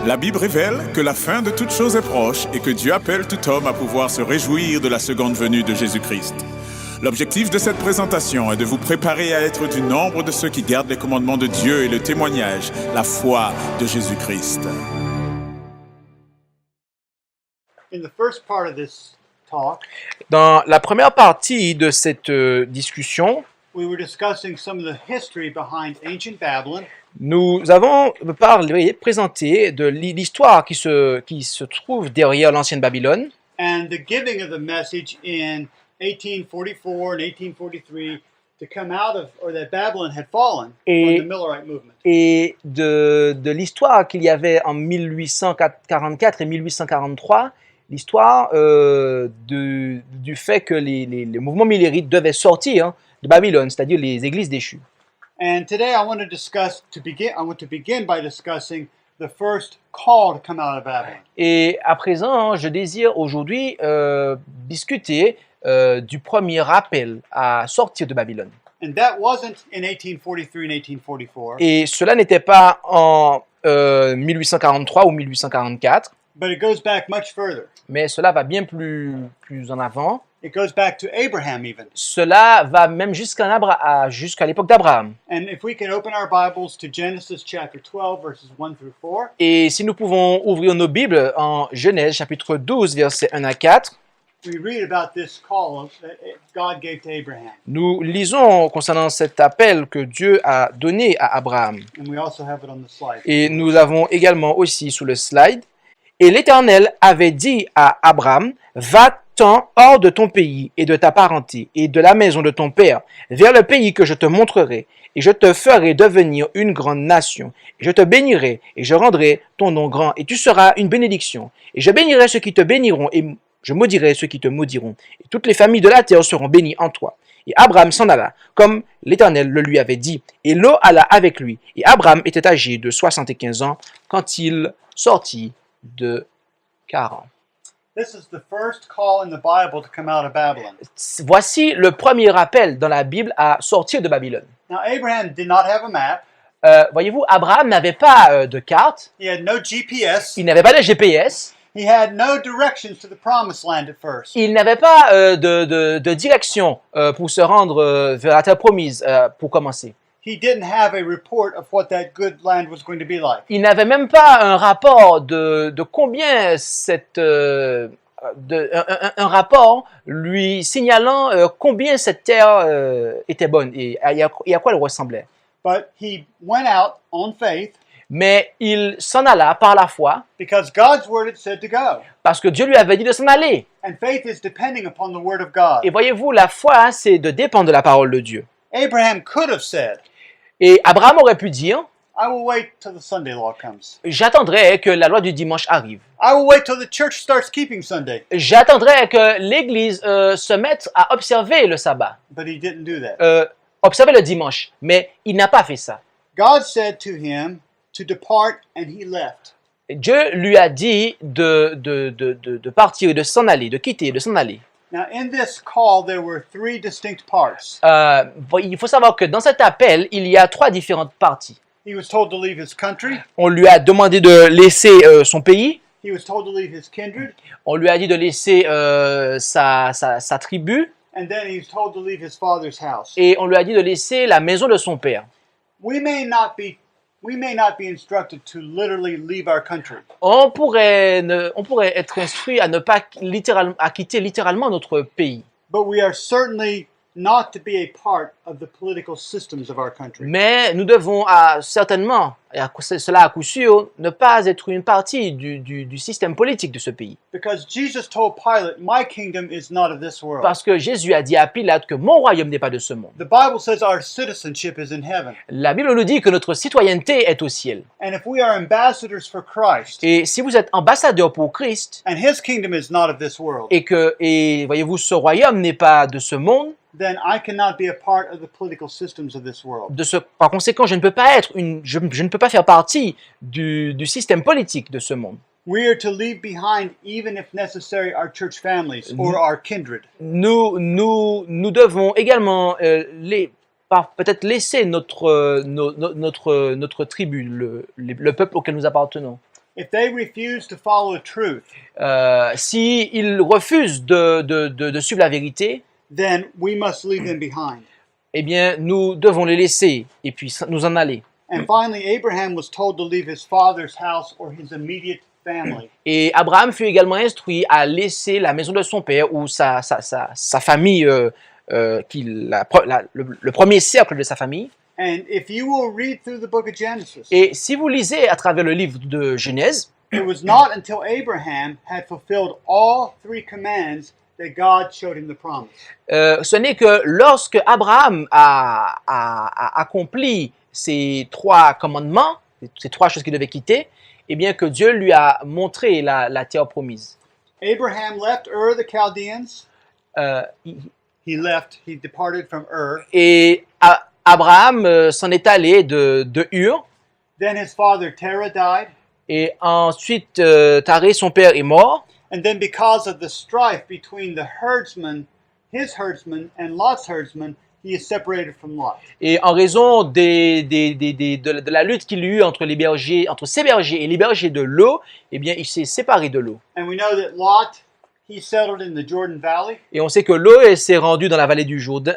La Bible révèle que la fin de toute chose est proche et que Dieu appelle tout homme à pouvoir se réjouir de la seconde venue de Jésus-Christ. L'objectif de cette présentation est de vous préparer à être du nombre de ceux qui gardent les commandements de Dieu et le témoignage, la foi de Jésus-Christ. In the first part of this talk, Dans la première partie de cette discussion, we were discussing some of the history behind ancient Babylon nous avons présenté de l'histoire qui se trouve derrière l'ancienne Babylone and the giving of the message in 1844 and 1843 to come out of, or that Babylon had fallen from the Millerite movement. et de l'histoire qu'il y avait en 1844 et 1843, l'histoire du fait que les mouvements millérites devaient sortir de Babylone, c'est-à-dire les églises déchues. And today I want to begin by discussing the first call to come out of Babylon. Et à présent, je désire aujourd'hui discuter du premier appel à sortir de Babylone. And that wasn't in 1843 and 1844, Et cela n'était pas en 1843 ou 1844, but it goes back much further. mais cela va bien plus en avant. It goes back to Abraham even. Cela va même jusqu'à l'époque d'Abraham. And if we can open our Bibles to Genesis chapter 12, verses 1 through 4, Et si nous pouvons ouvrir nos Bibles en Genèse chapitre 12, versets 1 à 4, we read about this call that God gave to Abraham. nous lisons concernant cet appel que Dieu a donné à Abraham. And we also have it on the slide. Et nous avons également aussi sous le slide. Et l'Éternel avait dit à Abraham, va-t'en hors de ton pays et de ta parenté et de la maison de ton père, vers le pays que je te montrerai, et je te ferai devenir une grande nation. Et je te bénirai, et je rendrai ton nom grand, et tu seras une bénédiction. Et je bénirai ceux qui te béniront, et je maudirai ceux qui te maudiront. Et toutes les familles de la terre seront bénies en toi. Et Abraham s'en alla, comme l'Éternel le lui avait dit, et Lot alla avec lui. Et Abraham était âgé de 75 ans quand il sortit de Charan. This is the first call in the Bible to come out of Babylon. Voici le premier appel dans la Bible à sortir de Babylone. Now, Abraham did not have a map. Voyez-vous, Abraham n'avait pas de carte, He had no GPS. il n'avait pas de GPS, He had no directions to the promised land at first. il n'avait pas de direction pour se rendre vers la terre promise pour commencer. He didn't have a report of what that good land was going to be like. Il n'avait même pas un rapport de combien un rapport lui signalant combien cette terre était bonne et à quoi elle ressemblait. But he went out on faith Mais il s'en alla par la foi because God's word had said to go. parce que Dieu lui avait dit de s'en aller. And faith is depending upon the word of God. Et voyez-vous, la foi, c'est de dépendre de la parole de Dieu. Abraham could have said, Et Abraham aurait pu dire, I will wait till the Sunday law comes. j'attendrai que la loi du dimanche arrive. I will wait till the church starts keeping Sunday. J'attendrai que l'Église se mette à observer le sabbat, But he didn't do that. observer le dimanche. Mais il n'a pas fait ça. God said to him to depart and he left. Dieu lui a dit de partir et de s'en aller, de quitter, de s'en aller. Now, in this call, there were three distinct parts. Il faut savoir que dans cet appel, il y a trois différentes parties. He was told to leave his country. On lui a demandé de laisser son pays. He was told to leave his kindred. On lui a dit de laisser sa tribu. And then he was told to leave his father's house. Et on lui a dit de laisser la maison de son père. We may not be instructed to literally leave our country. On pourrait être instruit à ne pas quitter littéralement notre pays. But we are certainly not to be a part of the political systems of our country. Mais nous devons certainement, et cela à coup sûr, ne pas être une partie du système politique de ce pays. Because Jesus told Pilate, my kingdom is not of this world. Parce que Jésus a dit à Pilate que mon royaume n'est pas de ce monde. The Bible says our citizenship is in heaven. La Bible nous dit que notre citoyenneté est au ciel. And if we are ambassadors for Christ, Et si vous êtes ambassadeur pour Christ, and his kingdom is not of this world, et voyez-vous, ce royaume n'est pas de ce monde, then I cannot be a part of the political systems of this world. Par conséquent, je ne peux pas je ne peux pas faire partie du système politique de ce monde. We are to leave behind, even if necessary, our church families or our kindred. Nous devons également peut-être laisser notre tribu, le peuple auquel nous appartenons. if they refuse to follow truth, s'ils refusent de suivre la vérité, then we must leave them behind. eh bien, nous devons les laisser et puis nous en aller. And finally, Abraham was told to leave his father's house or his immediate family. Et Abraham fut également instruit à laisser la maison de son père ou sa famille, le premier cercle de sa famille. And if you will read through the book of Genesis, Et si vous lisez à travers le livre de Genèse, it was not until Abraham had fulfilled all three commands that God showed him the promise. ce n'est que lorsque Abraham a accompli ces trois commandements, ces trois choses qu'il devait quitter, eh bien que Dieu lui a montré la terre promise. Abraham left Ur the Chaldeans. Il- He departed from Ur. Et Abraham s'en est allé de Ur. Then his father Terah died. Et ensuite, Taré, son père, est mort. And then because of the strife between his herdsmen and Lot's herdsmen, he is separated from Lot. Et en raison de la lutte qu'il y a eu entre ses bergers et les bergers de l'eau, eh bien, il s'est séparé de l'eau. And we know that Lot, he settled in the Jordan Valley, Et on sait que l'eau s'est rendue dans la vallée du Jourdain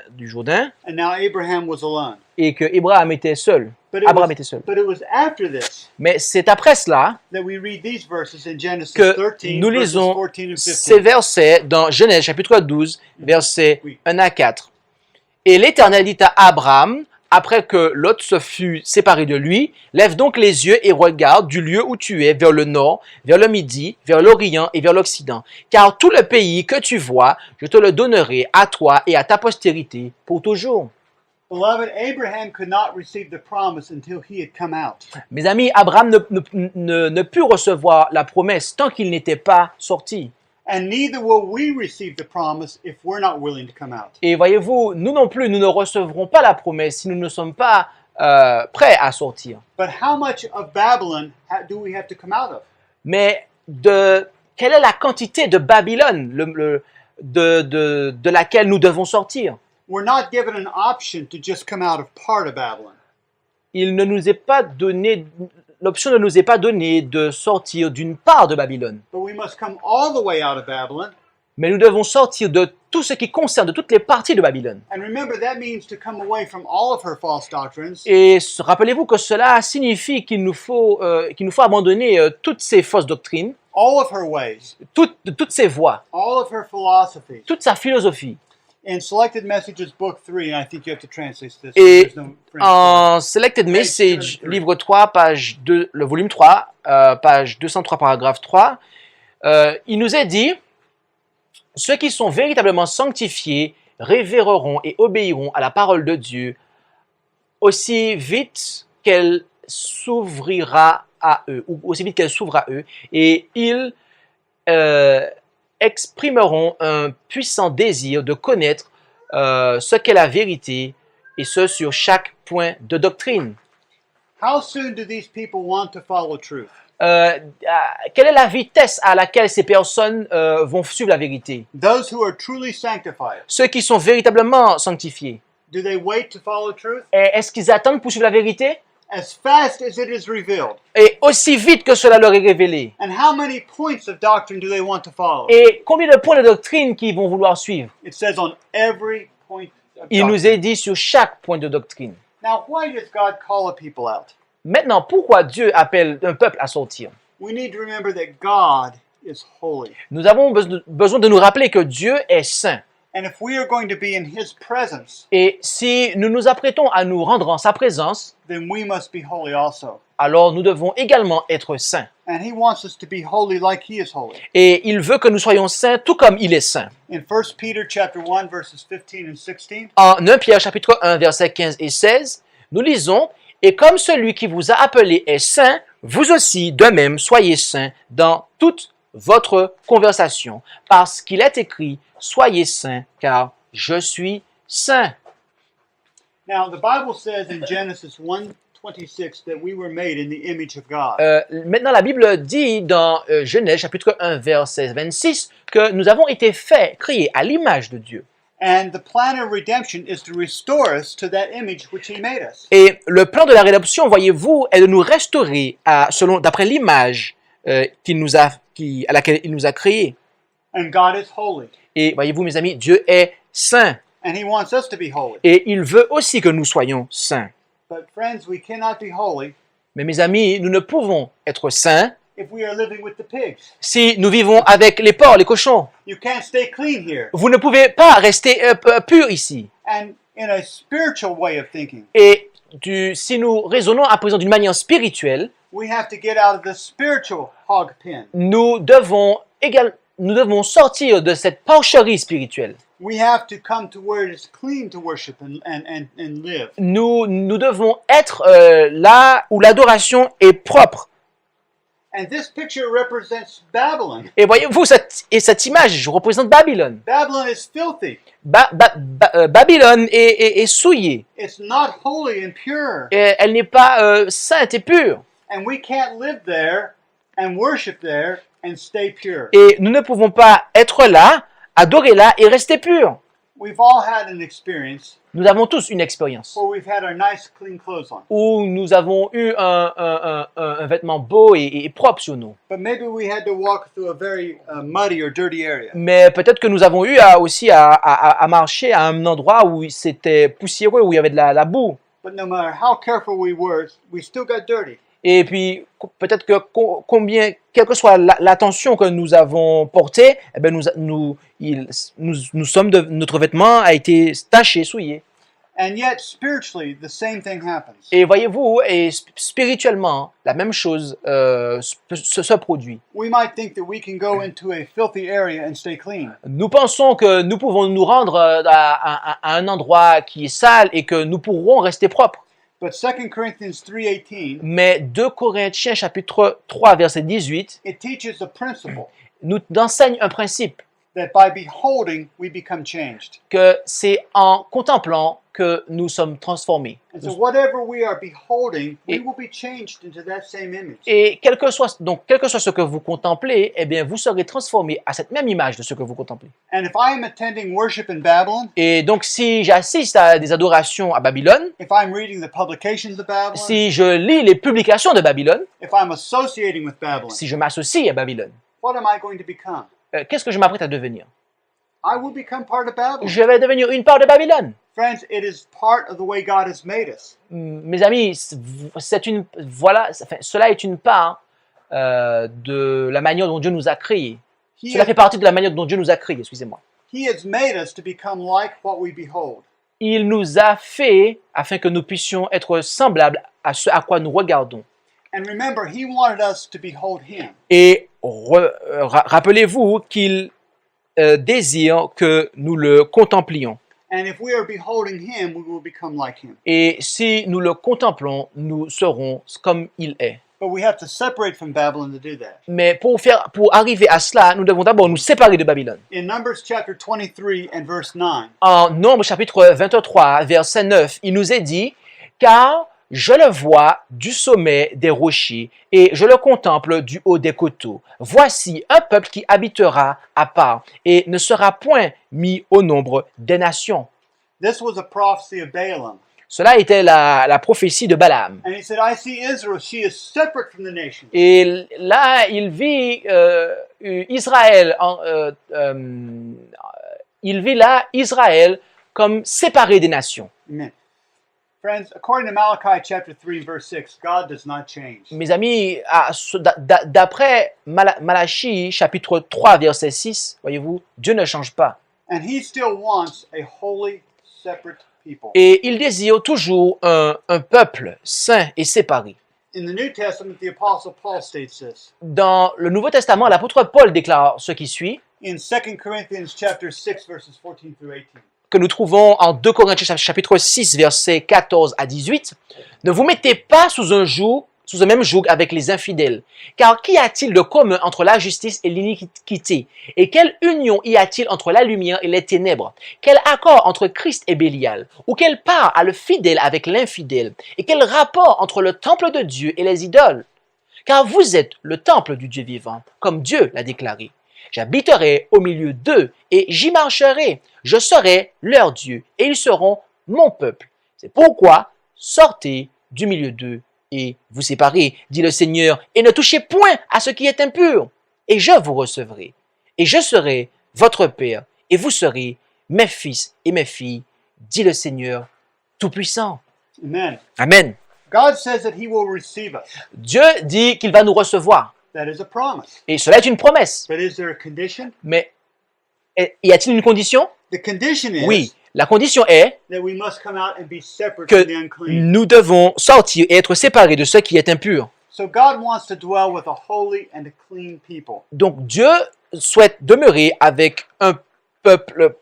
and now Abraham was alone. et que Abraham était seul. But it was after this Mais c'est après cela that we read these verses in Genesis que 13, nous verses lisons 14 and 15. ces versets dans Genèse chapitre 12, versets Oui. 1 à 4. Et l'Éternel dit à Abraham, après que Lot se fut séparé de lui, lève donc les yeux et regarde du lieu où tu es vers le nord, vers le midi, vers l'orient et vers l'occident. Car tout le pays que tu vois, je te le donnerai à toi et à ta postérité pour toujours. Beloved, Abraham could not receive the promise until he had come out. Mes amis, Abraham ne put recevoir la promesse tant qu'il n'était pas sorti. And neither will we receive the promise if we're not willing to come out. Et voyez-vous, nous non plus, nous ne recevrons pas la promesse si nous ne sommes pas prêts à sortir. But how much of Babylon do we have to come out of? Mais quelle est la quantité de Babylone de laquelle nous devons sortir? We're not given an option to just come out of part of Babylon. L'option ne nous est pas donnée de sortir d'une part de Babylone. But we must come all the way out of Babylon. Mais nous devons sortir de tout ce qui concerne, de toutes les parties de Babylone. And remember, that means to come away from all of her false doctrines, Et rappelez-vous que cela signifie qu'il nous faut abandonner toutes ces fausses doctrines, all of her ways, toutes ses voies, all of her philosophies. toute sa philosophie. In Selected Messages, Book 3, and I think you have to translate this. Et There's no French for it. en Selected Message, livre 3, page 2, le volume 3, page 203, paragraphe 3, il nous est dit « Ceux qui sont véritablement sanctifiés révéreront et obéiront à la parole de Dieu aussi vite qu'elle s'ouvrira à eux, ou aussi vite qu'elle s'ouvre à eux, et ils exprimeront un puissant désir de connaître ce qu'est la vérité, et ce sur chaque point de doctrine. » How soon do these people want to follow truth? Quelle est la vitesse à laquelle ces personnes vont suivre la vérité? Those who are truly sanctified, Ceux qui sont véritablement sanctifiés, do they wait to follow truth? est-ce qu'ils attendent pour suivre la vérité? As fast as it is revealed. Et aussi vite que cela leur est révélé? And how many points of doctrine do they want to follow? Et combien de points de doctrine qu'ils vont vouloir suivre? It says on every point of Il nous doctrine. est dit sur chaque point de doctrine. Now, why does God call a people out? Maintenant, pourquoi Dieu appelle un peuple à sortir? We need to remember that God is holy. Nous avons besoin de nous rappeler que Dieu est saint. And if we are going to be in His presence, Et si nous nous apprêtons à nous rendre en sa présence, then we must be holy also. alors nous devons également être saints. And He wants us to be holy like He is holy. Et il veut que nous soyons saints tout comme il est saint. In 1 Peter chapter 1, verses 15 and 16, En 1 Pierre chapitre 1 versets 15 et 16, nous lisons « Et comme celui qui vous a appelé est saint, vous aussi de même soyez saints dans toute votre conversation, parce qu'il est écrit « Soyez saints, car je suis saint ». now the Bible says in Genesis 1:26 that we were made in the image of God. Maintenant, la Bible dit dans Genèse chapitre 1 verset 26 que nous avons été créés à l'image de Dieu. And the plan of redemption is to restore us to that image which He made us. Et le plan de la rédemption, voyez-vous, est de nous restaurer d'après l'image à laquelle il nous a créés. And God is holy. Et voyez-vous, mes amis, Dieu est saint. And He wants us to be holy. Et il veut aussi que nous soyons saints. But friends, we cannot be holy Mais mes amis, nous ne pouvons être saints if we are living with the pigs. si nous vivons avec les porcs, les cochons. You can't stay clean here. Vous ne pouvez pas rester pur ici. And in a spiritual way of thinking, Et si nous raisonnons à présent d'une manière spirituelle, we have to get out of the spiritual hog pen. nous devons sortir de cette porcherie spirituelle. We have to come to where it is clean to worship and live. Nous devons être là où l'adoration est propre. And this picture represents Babylon. Et voyez-vous, cette image représente Babylone. Babylon is filthy. Babylone est souillée. It's not holy and pure. Et elle n'est pas sainte et pure. And we can't live there and worship there and stay pure. Et nous ne pouvons pas être là, adorer là et rester purs. We've all had an experience Nous avons tous une expérience where we've had our nice clean clothes on. où nous avons eu un vêtement beau et propre sur nous. But maybe we had to walk through a very muddy or dirty area. Mais peut-être que nous avons eu aussi à marcher à un endroit où c'était poussiéreux, où il y avait de la boue. But no matter how careful we were, we still got dirty. Et puis, peut-être que quelle que soit l'attention que nous avons portée, eh bien notre vêtement a été taché, souillé. And yet, spiritually, the same thing happens. Et voyez-vous, spirituellement, la même chose se produit. We might think that we can go into a filthy area and stay clean. Nous pensons que nous pouvons nous rendre à un endroit qui est sale et que nous pourrons rester propres. But 2 Corinthians 3:18, Mais 2 Corinthiens chapitre 3 verset 18 it teaches a principle nous enseigne un principe that by beholding, we become changed. que c'est en contemplant que nous sommes transformés. And so whatever we are beholding, we Et- will be changed into that same image. Et quel que soit ce que vous contemplez, eh bien vous serez transformés à cette même image de ce que vous contemplez. And if I am attending worship in Babylon, Et donc si j'assiste à des adorations à Babylone, if I'm reading the publications of Babylon, si je lis les publications de Babylone, if I'm associating with Babylon, si je m'associe à Babylone, what am I going to become? qu'est-ce que je m'apprête à devenir? I will become part of Babylon. Je vais devenir une part de Babylone. Friends, it is part of the way God has made us. Mes amis, cela est une part de la manière dont Dieu nous a créés. He Cela has, fait partie de la manière dont Dieu nous a créés, excusez-moi. he has made us to become like what we behold. Il nous a fait afin que nous puissions être semblables à ce à quoi nous regardons. And remember, He wanted us to behold Him. Et rappelez-vous qu'il désire que nous le contemplions. And if we are beholding Him, we will become like Him. Et si nous le contemplons, nous serons comme il est. But we have to separate from Babylon to do that. Mais pour arriver à cela, nous devons d'abord nous séparer de Babylone. In Numbers chapter 23 and verse 9, En Nombre chapitre 23, verset 9, il nous est dit « Car je le vois du sommet des rochers et je le contemple du haut des coteaux. Voici un peuple qui habitera à part et ne sera point mis au nombre des nations. this was a prophecy of Balaam. » Cela était la prophétie de Balaam. And he said, I see Israel, she is separate from the nations. Et là, il vit Israël, il vit là Israël comme séparé des nations. Amen. Friends, according to Malachi chapter 3 verse 6, God does not change. Mes amis, d'après Malachie chapitre 3 verset 6, voyez-vous, Dieu ne change pas. And He still wants a holy, separate people. Et il désire toujours un peuple saint et séparé. In the New Testament, the Apostle Paul states this. Dans le Nouveau Testament, l'apôtre Paul déclare ce qui suit, In 2 Corinthians chapter 6 verses 14 through 18. que nous trouvons en 2 Corinthiens chapitre 6 versets 14 à 18. Ne vous mettez pas sous un même joug avec les infidèles. Car qu'y a-t-il de commun entre la justice et l'iniquité? Et quelle union y a-t-il entre la lumière et les ténèbres? Quel accord entre Christ et Bélial? Ou quelle part a le fidèle avec l'infidèle? Et quel rapport entre le temple de Dieu et les idoles? Car vous êtes le temple du Dieu vivant, comme Dieu l'a déclaré. J'habiterai au milieu d'eux et j'y marcherai. Je serai leur Dieu et ils seront mon peuple. C'est pourquoi sortez du milieu d'eux et vous séparer, dit le Seigneur, et ne touchez point à ce qui est impur, et je vous recevrai, et je serai votre Père, et vous serez mes fils et mes filles, dit le Seigneur Tout-Puissant. Amen. Amen. God says that He will receive us. Dieu dit qu'il va nous recevoir, That is a promise. et cela est une promesse. But is there a condition? Mais y a-t-il une condition? The condition is Oui, la condition est that we must come out and be separate que from the unclean. nous devons sortir et être séparés de ce qui est impur. So God wants to dwell with a holy and a clean people. Donc Dieu souhaite demeurer avec un peuple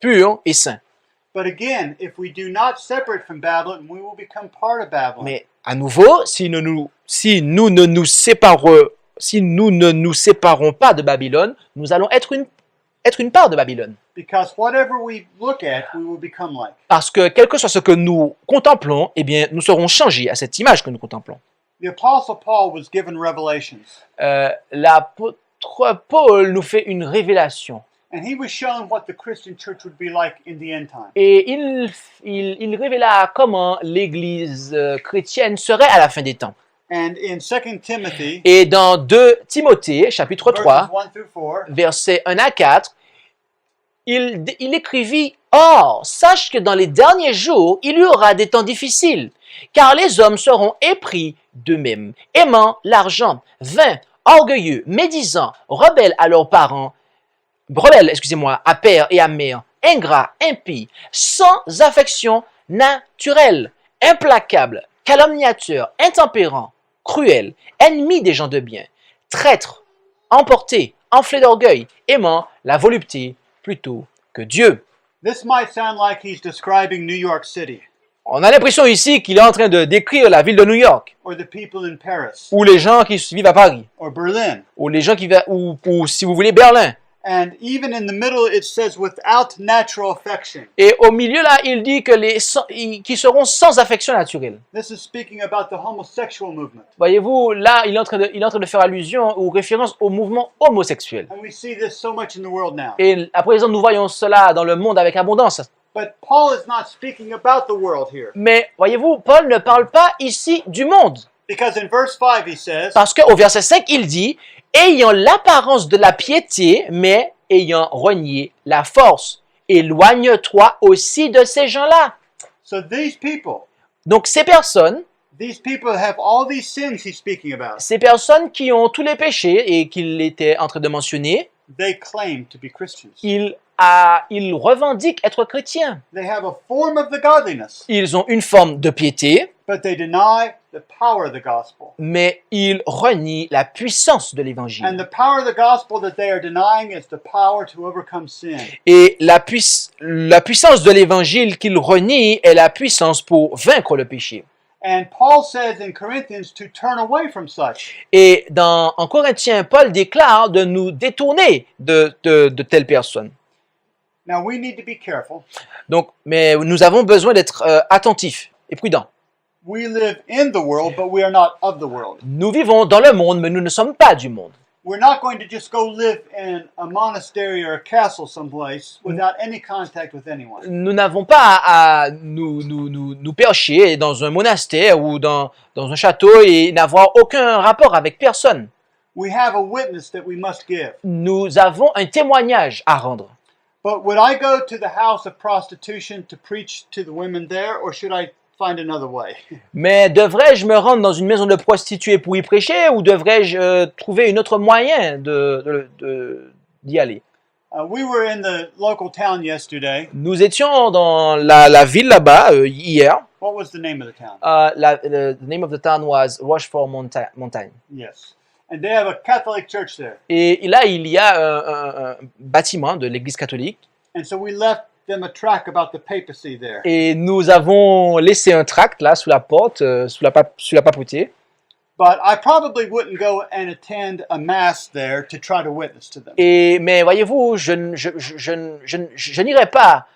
pur et saint. But again, if we do not separate from Babylon, we will become part of Babylon. Mais à nouveau, si nous ne nous séparons pas de Babylone, nous allons être une part de Babylone. Because whatever we look at, we will become like. Parce que quel que soit ce que nous contemplons, eh bien, nous serons changés à cette image que nous contemplons. The Apostle Paul was given revelations, L'apôtre Paul nous fait une révélation. and he was shown what the Christian church would be like in the end time. Et il révéla comment l'Église chrétienne serait à la fin des temps. And in 2 Timothy, Et dans 2 Timothée, chapitre verses 3, 1 through 4, versets 1 à 4, il écrivit « Or, sache que dans les derniers jours, il y aura des temps difficiles, car les hommes seront épris d'eux-mêmes, aimant l'argent, vains, orgueilleux, médisants, rebelles à leurs parents, à père et à mère, ingrats, impies, sans affection naturelle, implacables, calomniateurs, intempérants, cruels, ennemis des gens de bien, traîtres, emportés, enflés d'orgueil, aimant la volupté plutôt que Dieu. » this might sound like he's describing New York City On a l'impression ici qu'il est en train de décrire la ville de New York, or the people in Paris ou les gens qui vivent à Paris, or Berlin. ou les gens qui vivent, ou si vous voulez, Berlin. And even in the middle, it says without natural affection. Et au milieu là, il dit que qui seront sans affection naturelle. This is speaking about the homosexual movement. Voyez-vous, là, il est en train de faire allusion ou référence au mouvement homosexuel. And we see this so much in the world now. Et à présent, nous voyons cela dans le monde avec abondance. But Paul is not speaking about the world here. Mais voyez-vous, Paul ne parle pas ici du monde. Because in verse 5 he says, Parce qu'au verset 5, il dit « Ayant l'apparence de la piété, mais ayant renié la force. Éloigne-toi aussi de ces gens-là. » so these people Donc ces personnes have all these sins he's speaking about. Ces personnes qui ont tous les péchés et qu'il était en train de mentionner, They claim to be Christians. ils revendiquent être chrétiens. They have a form of the godliness, Ils ont une forme de piété, but they deny the power of the gospel. mais ils renient la puissance de l'évangile. And the power of the gospel that they are denying is the power to overcome sin. Et la puissance de l'évangile qu'ils renient est la puissance pour vaincre le péché. And Paul says in Corinthians to turn away from such. Et en Corinthiens, Paul déclare de nous détourner de telles personnes. Now we need to be careful. Donc, mais nous avons besoin d'être attentifs et prudents. We live in the world, but we are not of the world. Nous vivons dans le monde, mais nous ne sommes pas du monde. We're not going to just go live in a monastery or a castle someplace without any contact with anyone. Nous n'avons pas à nous percher dans un monastère ou dans un château et n'avoir aucun rapport avec personne. We have a witness that we must give. Nous avons un témoignage à rendre. But would I go to the house of prostitution to preach to the women there, or should I find another way? Mais devrais-je me rendre dans une maison de prostituées pour y prêcher ou devrais-je trouver un autre moyen d'y aller? We were in the local town yesterday. Nous étions dans la ville là-bas hier. What was the name of the town? The name of the town was Rochefort Montagne. Yes. And they have a Catholic church there. Et là, il y a un bâtiment de l'église catholique. And so we left them a tract about the papacy there. Et nous avons laissé un tract là sous la porte, sous la papauté. But I probably wouldn't go and attend a mass there to try to witness to them. Mais voyez-vous, je n'irai pas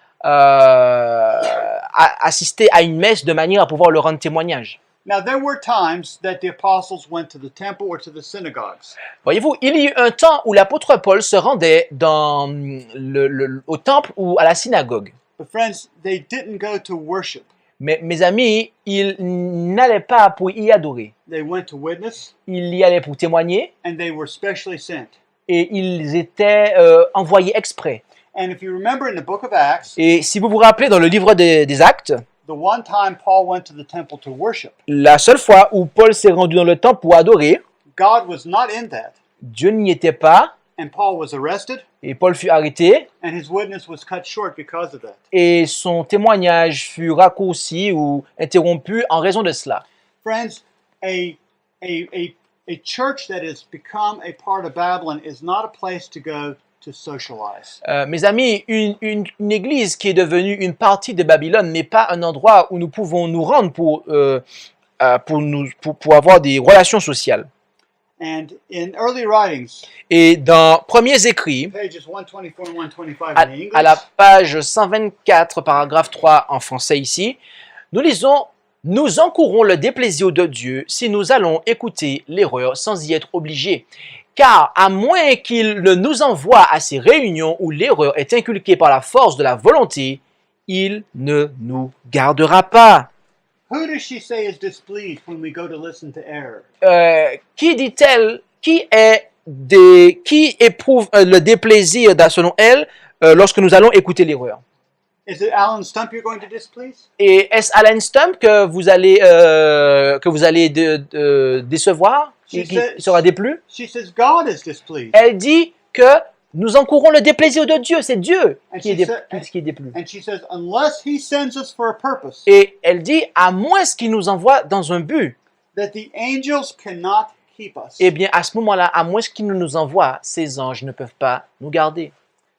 assister à une messe de manière à pouvoir leur rendre témoignage. Now there were times that the apostles went to the temple or to the synagogues. Voyez-vous, il y a eu un temps où l'apôtre Paul se rendait au temple ou à la synagogue. But friends, they didn't go to worship. Mais mes amis, ils n'allaient pas pour y adorer. They went to witness, Ils y allaient pour témoigner and they were specially sent. et ils étaient envoyés exprès. And if you remember in the book of Acts, Et si vous vous rappelez dans le livre des Actes, the one time Paul went to the temple to worship, la seule fois où Paul s'est rendu dans le temple pour adorer, God was not in that. Dieu n'y était pas And Paul was arrested, et Paul fut arrêté and his witness was cut short because of that. et son témoignage fut raccourci ou interrompu en raison de cela. Friends, a church that has become a part of Babylon is not a place to go to socialize. Mes amis, une église qui est devenue une partie de Babylone n'est pas un endroit où nous pouvons nous rendre pour avoir des relations sociales. And in early writings, Et dans Premiers Écrits, pages 124 and 125 à in English, la page 124, paragraphe 3 en français ici, nous lisons « Nous encourons le déplaisir de Dieu si nous allons écouter l'erreur sans y être obligés. Car à moins qu'il ne nous envoie à ces réunions où l'erreur est inculquée par la force de la volonté, il ne nous gardera pas. » who does she say is displeased when we go to listen to error? Qui dit-elle, qui éprouve le déplaisir selon elle lorsque nous allons écouter l'erreur? Is it Alan Stump you're going to displease? Et est-ce Alan Stump que vous allez décevoir, qui sera déplu? She says God is displeased. Elle dit que nous encourons le déplaisir de Dieu, c'est Dieu qui est déplu. And she says, unless he sends us for a purpose, Et elle dit, à moins qu'il nous envoie dans un but, that the angels cannot keep us. eh bien à ce moment-là, à moins qu'il ne nous envoie, ces anges ne peuvent pas nous garder.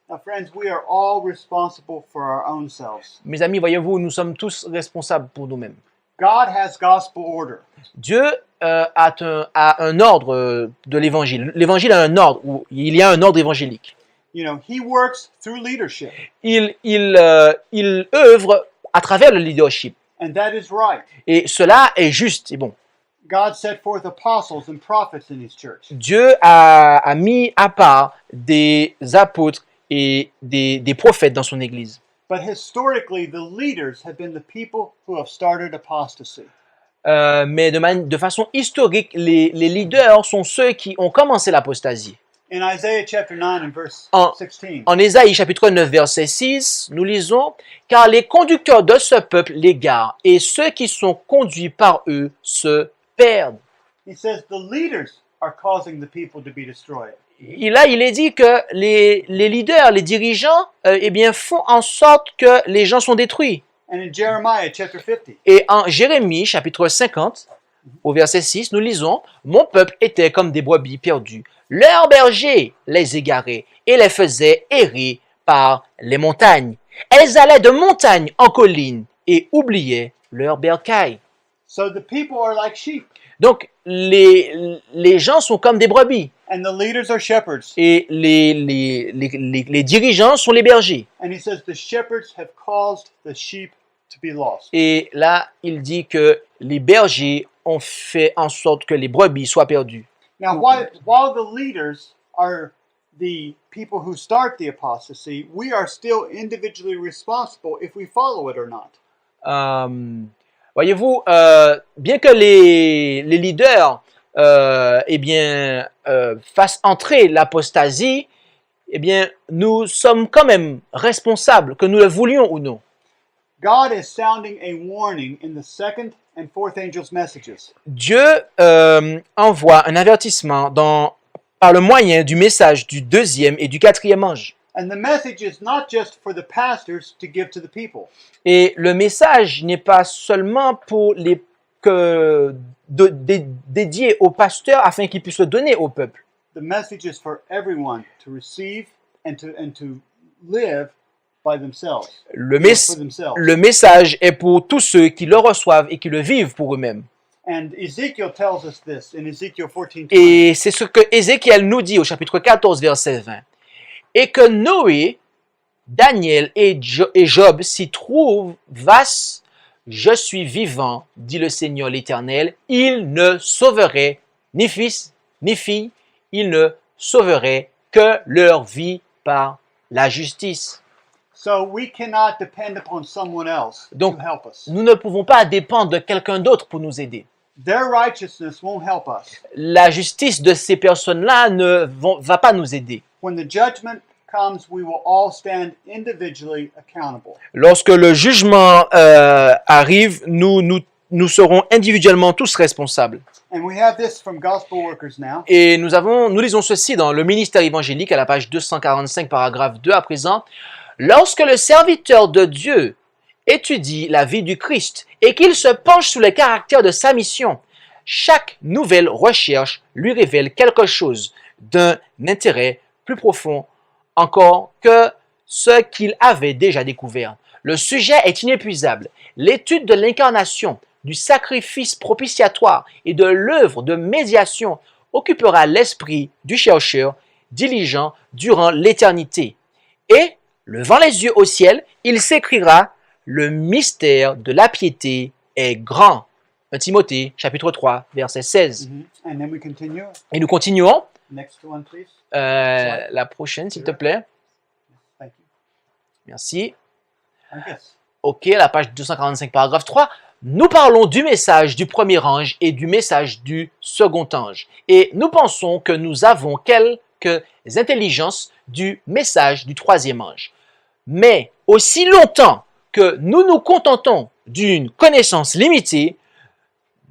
Now, friends, we are all responsible for our own selves. Mes amis, voyez-vous, nous sommes tous responsables pour nous-mêmes. God has gospel order. Dieu a un ordre de l'évangile. L'évangile a un ordre, où il y a un ordre évangélique. You know, he works through leadership, Il œuvre à travers le leadership. and that is right. Et cela est juste et bon. God set forth apostles and prophets in his church. Dieu a mis à part des apôtres et des prophètes dans son église. But historically, the leaders have been the people who have started apostasy. Mais de façon historique, les leaders sont ceux qui ont commencé l'apostasie. In Isaiah chapter 9 and verse 16, En Ésaïe chapitre 9 verset 6, nous lisons « Car les conducteurs de ce peuple l'égarent, et ceux qui sont conduits par eux se perdent. he says the leaders are causing the people to be destroyed. » Et là, il est dit que les leaders, les dirigeants, font en sorte que les gens sont détruits. And in Jeremiah chapter 50, Et en Jérémie chapitre 50, au verset 6, nous lisons « Mon peuple était comme des brebis perdues. Leurs bergers les égaraient et les faisaient errer par les montagnes. Elles allaient de montagne en colline et oubliaient leurs bercailles. » so the people are like sheep, Donc, les gens sont comme des brebis and the leaders are shepherds. et les dirigeants sont les bergers. And he says the shepherds have caused the sheep to be lost. Et là, il dit que les bergers ont fait en sorte que les brebis soient perdues. Now, while the leaders are the people who start the apostasy, we are still individually responsible if we follow it or not. Voyez-vous, bien que les leaders fassent entrer l'apostasie, nous sommes quand même responsables, que nous le voulions ou non. God is sounding a warning in the second and fourth angels' messages. Dieu envoie un avertissement par le moyen du message du deuxième et du quatrième ange. And the message is not just for the pastors to give to the people. Et le message n'est pas seulement pour dédié aux pasteurs afin qu'ils puissent le donner au peuple. The message is for everyone to receive and to live by themselves. Le message est pour tous ceux qui le reçoivent et qui le vivent pour eux-mêmes. And Ezekiel tells us this in Ezekiel 14:20. Et c'est ce que Ézéchiel nous dit au chapitre 14, verset 20. Et que Noé, Daniel et Job s'y trouvent, vaste, je suis vivant, dit le Seigneur l'Éternel, il ne sauverait ni fils ni fille, il ne sauverait que leur vie par la justice. So we cannot depend upon someone else Donc, to help us. nous ne pouvons pas dépendre de quelqu'un d'autre pour nous aider. Their righteousness won't help us. La justice de ces personnes-là ne va pas nous aider. When the judgment comes, we will all stand individually accountable. Lorsque le jugement arrive, nous serons individuellement tous responsables. And we have this from Gospel Workers now. Et nous lisons ceci dans le ministère évangélique à la page 245, paragraphe 2 à présent. Lorsque le serviteur de Dieu étudie la vie du Christ et qu'il se penche sur le caractère de sa mission, chaque nouvelle recherche lui révèle quelque chose d'un intérêt plus profond encore que ce qu'il avait déjà découvert. Le sujet est inépuisable. L'étude de l'incarnation, du sacrifice propitiatoire et de l'œuvre de médiation occupera l'esprit du chercheur diligent durant l'éternité. Et, levant les yeux au ciel, il s'écriera « Le mystère de la piété est grand ». 1 Timothée, chapitre 3, verset 16. And then we continue. Et nous continuons. Next one, please. La prochaine, s'il te plaît. Thank you. Merci. I guess. OK, la page 245, paragraphe 3. Nous parlons du message du premier ange et du message du second ange. Et nous pensons que nous avons quelques intelligences du message du troisième ange. Mais aussi longtemps que nous nous contentons d'une connaissance limitée,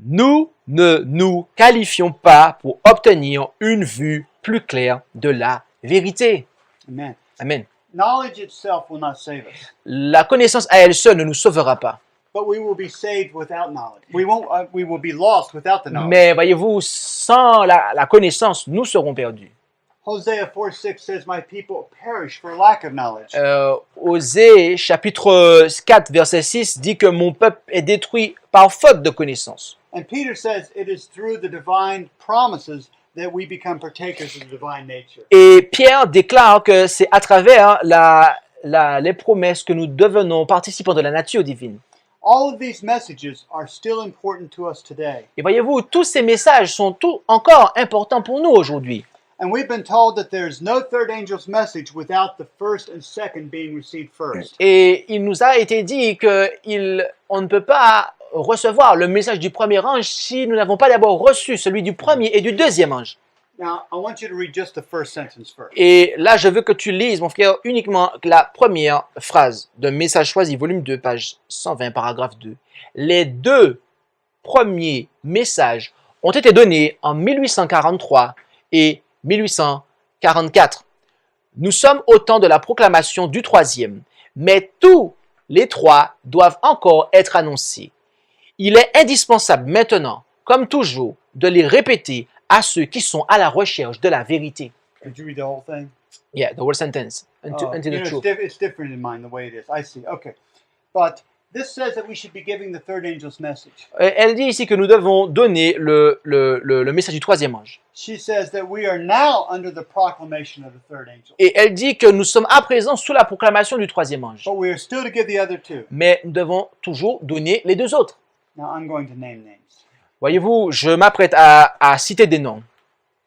nous ne nous qualifions pas pour obtenir une vue plus claire de la vérité. Amen. Amen. Knowledge itself will not save us, La connaissance à elle seule ne nous sauvera pas. but we will be saved without knowledge. We won't. We will be lost without the knowledge. Mais voyez-vous, sans la connaissance, nous serons perdus. Hosea 4:6 says, "My people perish for lack of knowledge." Osée, chapitre 4, verset 6, dit que mon peuple est détruit par faute de connaissance. And Peter says, "It is through the divine promises that we become partakers of the divine nature." Et Pierre déclare que c'est à travers les promesses que nous devenons participants de la nature divine. All of these messages are still important to us today. Et voyez-vous, tous ces messages sont encore importants pour nous aujourd'hui. And we've been told that there's no third angel's message without the first and second being received first. Et il nous a été dit qu'on ne peut pas recevoir le message du premier ange si nous n'avons pas d'abord reçu celui du premier et du deuxième ange. Now, I want you to read just the first sentence first. Et là, je veux que tu lises, mon frère, uniquement la première phrase d'un message choisi, volume 2, page 120, paragraphe 2. Les deux premiers messages ont été donnés en 1843 et 1844. Nous sommes au temps de la proclamation du troisième, mais tous les trois doivent encore être annoncés. Il est indispensable maintenant, comme toujours, de les répéter à ceux qui sont à la recherche de la vérité. Did you read the whole thing? Yeah, the whole sentence. Until You the know, truth. it's different in mine, the way it is. I see. Okay. But this says that we should be giving the third angel's message. Elle dit ici que nous devons donner le message du troisième ange. She says that we are now under the proclamation of the third angel. Et elle dit que nous sommes à présent sous la proclamation du troisième ange. But we are still to give the other two. Mais nous devons toujours donner les deux autres. Now, I'm going to name names Voyez-vous, je m'apprête à citer des noms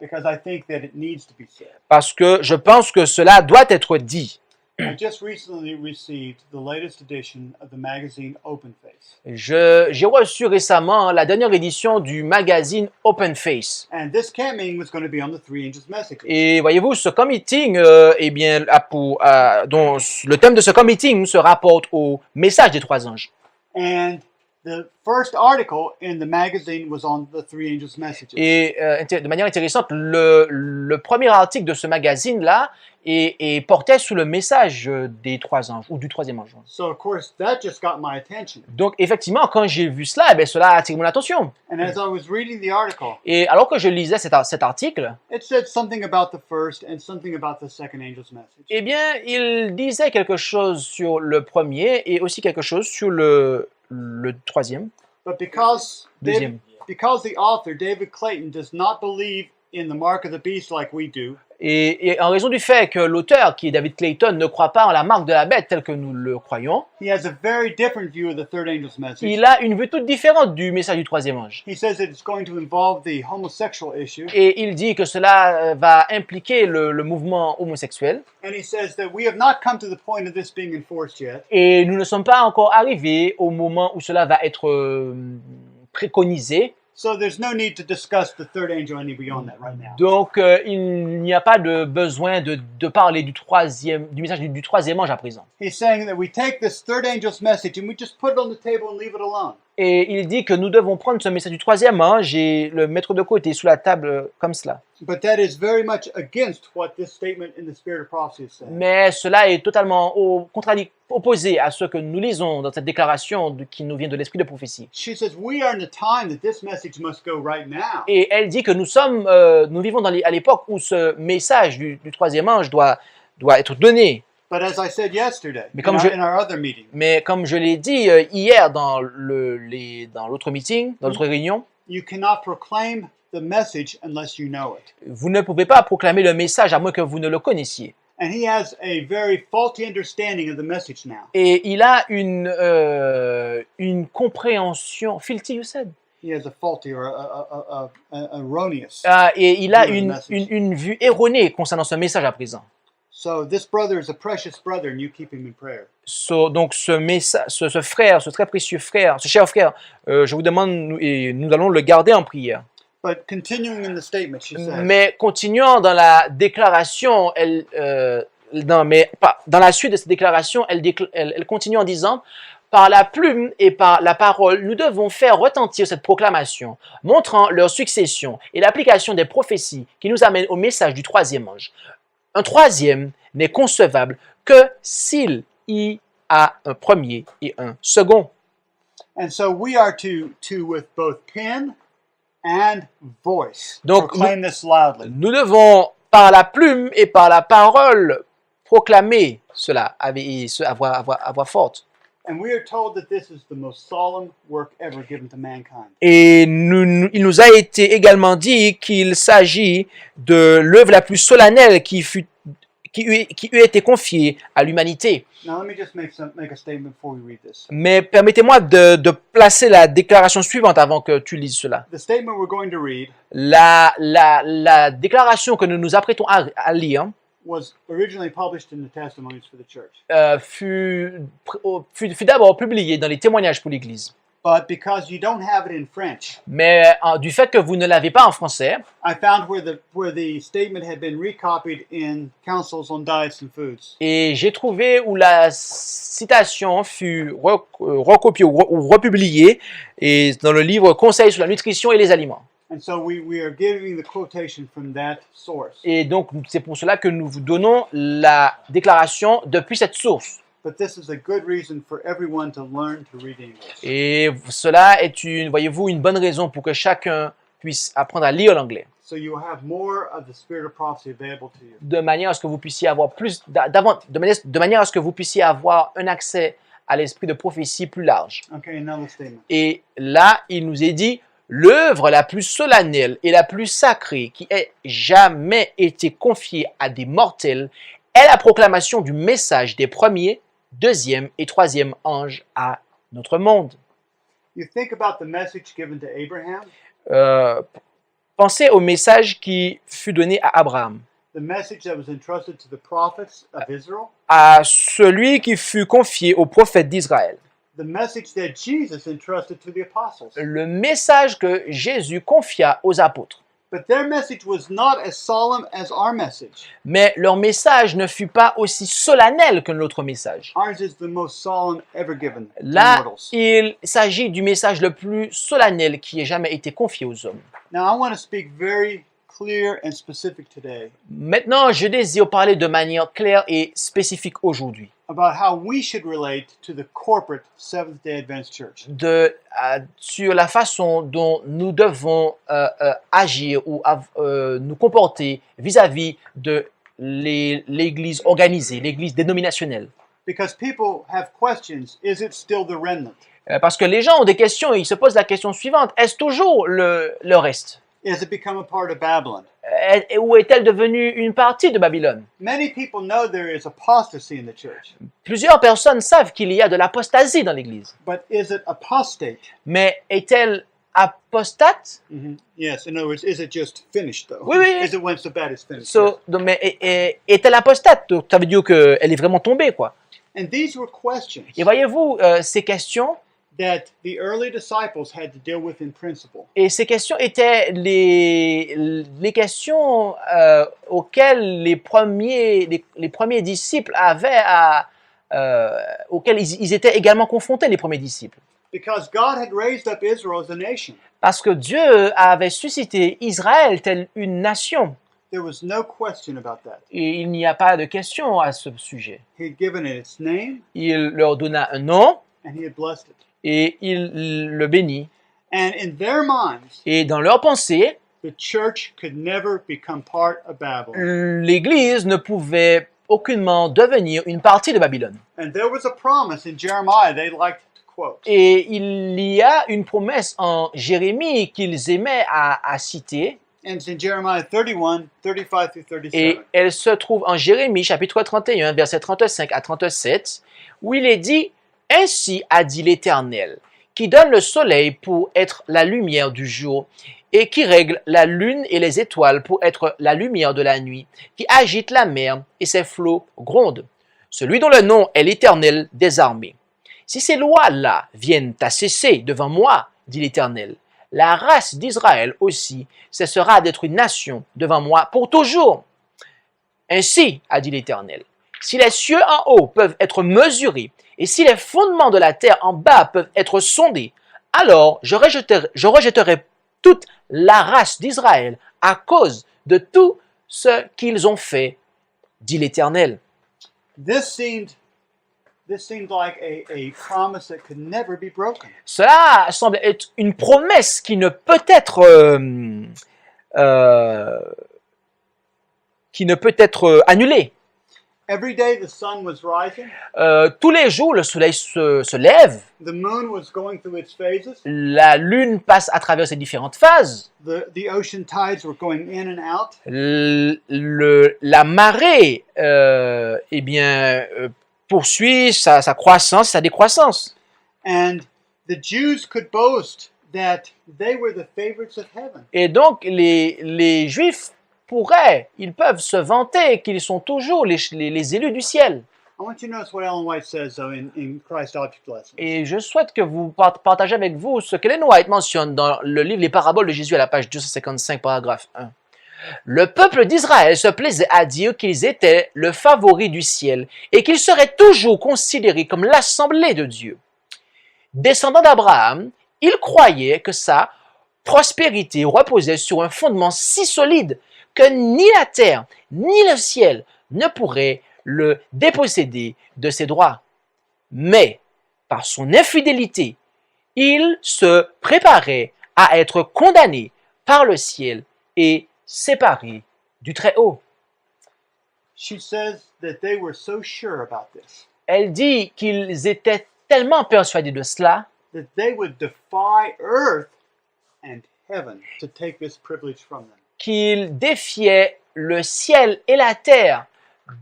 because I think that it needs to be said. parce que je pense que cela doit être dit. I just recently received the latest edition of the magazine Open Face. J'ai reçu récemment la dernière édition du magazine Open Face. And this camp meeting was going to be on the three angels' messages. Et voyez-vous, ce commeeting, eh bien, dont le thème de ce commeeting se rapporte au message des trois anges. And the first article in the magazine was on the three angels' messages. Et de manière intéressante, le premier article de ce magazine-là portait sous le message des trois anges, ou du troisième ange. So, of course, that just got my attention. Donc, effectivement, quand j'ai vu cela, eh bien, cela a attiré mon attention. And as I was reading the article, Et alors que je lisais cet article, it said something about the first and something about the second angel's message. eh bien, il disait quelque chose sur le premier et aussi quelque chose sur le troisième. But because Deuxième. the author, David Clayton, does not believe in the mark of the beast like we do, Et en raison du fait que l'auteur, qui est David Clayton, ne croit pas en la marque de la bête tel que nous le croyons, he has a very different view of the third angel's message. il a une vue toute différente du message du troisième ange. He says that it's going to involve the homosexual issue, Et il dit que cela va impliquer le mouvement homosexuel. and he says that we have not come to the point of this being enforced yet. Et nous ne sommes pas encore arrivés au moment où cela va être préconisé. So there's no need to discuss the third angel any beyond that right now. Donc, il n'y a pas de besoin de parler du message du troisième ange à présent. He's saying that we take this third angel's message and we just put it on the table and leave it alone. Et il dit que nous devons prendre ce message du troisième ange et le mettre de côté sous la table comme cela. But that is very much against what this statement in the spirit of prophecy is saying. Mais cela est totalement opposé à ce que nous lisons dans cette déclaration qui nous vient de l'esprit de prophétie. She says we are in the time that this message must go right now. Et elle dit que nous vivons à l'époque où ce message du troisième ange doit être donné. But as I said yesterday, Mais comme in our other meeting, Mais comme je l'ai dit hier dans l'autre meeting, dans l'autre réunion, you cannot proclaim the message unless you know it. vous ne pouvez pas proclamer le message à moins que vous ne le connaissiez. And he has a very faulty understanding of the message now. Et il a une compréhension, Filthy, you said? He has a faulty or erroneous. Et il a view of the message. une vue erronée concernant ce message à présent. So this brother is a precious brother, and you keep him in prayer. Donc ce frère, ce très précieux frère, ce cher frère, je vous demande, et nous allons le garder en prière. But continuing in the statement, she says, Mais continuant dans la déclaration, dans la suite de cette déclaration, elle continue en disant: par la plume et par la parole, nous devons faire retentir cette proclamation, montrant leur succession et l'application des prophéties qui nous amènent au message du troisième ange. Un troisième n'est concevable que s'il y a un premier et un second. and so we are to with both pen and voice Donc, proclaim this loudly. Nous devons, par la plume et par la parole, proclamer cela à voix forte. And we are told that this is the most solemn work ever given to mankind. Et il nous a été également dit qu'il s'agit de l'œuvre la plus solennelle qui eût été confiée à l'humanité. Now let me just make a statement before we read this. Mais permettez-moi de placer la déclaration suivante avant que tu lises cela. The statement we're going to read La déclaration que nous nous apprêtons à lire was originally published in the Testimonies for the Church. fut d'abord publiée dans les témoignages pour l'Église. But because you don't have it in French, Mais du fait que vous ne l'avez pas en français, I found where the statement had been recopied in Councils on Diets and Foods. et j'ai trouvé où la citation fut recopiée ou republiée et dans le livre Conseils sur la nutrition et les aliments. And so we are giving the quotation from that source. Et donc c'est pour cela que nous vous donnons la déclaration depuis cette source. But this is a good reason for everyone to learn to read English. Et cela est voyez-vous, une bonne raison pour que chacun puisse apprendre à lire l'anglais, So you will have more of the spirit of prophecy available to you. de manière à ce que vous puissiez avoir de manière à ce que vous puissiez avoir un accès à l'esprit de prophétie plus large. Okay, another statement. Et là, il nous est dit: l'œuvre la plus solennelle et la plus sacrée qui ait jamais été confiée à des mortels est la proclamation du message des premiers, deuxième et troisième anges à notre monde. You think about the message given to Abraham, Pensez au message qui fut donné à Abraham, the message that was entrusted to the prophets of Israel, à celui qui fut confié aux prophètes d'Israël, the message that Jesus entrusted to the apostles. le message que Jésus confia aux apôtres. But their message was not as solemn as our message. Mais leur message ne fut pas aussi solennel que notre message. Ours is the most solemn ever given to Là, mortals. il s'agit du message le plus solennel qui ait jamais été confié aux hommes. Now I want to speak very clear and specific today Maintenant, je désire parler de manière claire et spécifique aujourd'hui about how we should relate to the corporate Seventh-day Adventist Church. sur la façon dont nous devons agir ou nous comporter vis-à-vis de l'Église organisée, l'Église dénominationnelle. Because people have questions. Is it still the remnant? Parce que les gens ont des questions et ils se posent la question suivante: est-ce toujours le reste? Has it become a part of Babylon? Ou est-elle devenue une partie de Babylone? Many people know there is apostasy in the church, Plusieurs personnes savent qu'il y a de l'apostasie dans l'Église. but is it apostate? Mais est-elle apostate? Yes. In other words, is it just finished though? Oui, oui. Is it once the bat is finished? Mais est-elle apostate? Donc, ça veut dire qu'elle est vraiment tombée, quoi. And these were questions Et voyez-vous, ces questions, that the early disciples had to deal with in principle. et ces questions étaient les questions auxquelles les premiers disciples auxquels ils étaient également confrontés, les premiers disciples. Because God had raised up Israel as a nation. Parce que Dieu avait suscité Israël telle une nation. There was no question about that. Et il n'y a pas de question à ce sujet. He had given it its name Il leur donna un nom and he had blessed it. et il le bénit. And in their minds, Et dans leur pensée, the church could never become part of Babylon. l'Église ne pouvait aucunement devenir une partie de Babylone. And there was a promise in Jeremiah they liked to quote. Et il y a une promesse en Jérémie qu'ils aimaient à citer. And it's in Jeremiah 31, 35 through 37. Et elle se trouve en Jérémie, chapitre 31, versets 35 à 37, où il est dit « Ainsi a dit l'Éternel, qui donne le soleil pour être la lumière du jour, et qui règle la lune et les étoiles pour être la lumière de la nuit, qui agite la mer et ses flots grondent. Celui dont le nom est l'Éternel des armées. Si ces lois-là viennent à cesser devant moi, dit l'Éternel, la race d'Israël aussi cessera d'être une nation devant moi pour toujours. Ainsi, a dit l'Éternel, si les cieux en haut peuvent être mesurés et si les fondements de la terre en bas peuvent être sondés, alors je rejetterai toute la race d'Israël à cause de tout ce qu'ils ont fait, dit l'Éternel. This seemed like a promise that could never be broken. Cela semble être une promesse qui ne peut être annulée. Every day the sun was rising, Tous les jours, le soleil se lève, the moon was going through its phases, la lune passe à travers ses différentes phases, the ocean tides were going in and out, la marée poursuit sa croissance, sa décroissance. and the Jews could boast that they were the favorites of heaven. Et donc, les Juifs ils peuvent se vanter qu'ils sont toujours les élus du ciel. I want you to notice what Ellen White says though in Christ Object Lessons. Et je souhaite que vous partagez avec vous ce que Ellen White mentionne dans le livre Les Paraboles de Jésus à la page 255, paragraphe 1. Le peuple d'Israël se plaisait à dire qu'ils étaient le favori du ciel et qu'ils seraient toujours considérés comme l'assemblée de Dieu. Descendant d'Abraham, il croyait que sa prospérité reposait sur un fondement si solide que ni la terre ni le ciel ne pourraient le déposséder de ses droits. Mais, par son infidélité, il se préparait à être condamné par le ciel et séparé du Très-Haut. She says that they were so sure about this Elle dit qu'ils étaient tellement persuadés de cela that they would defy earth and heaven to take this privilege from them. qu'ils défiaient le ciel et la terre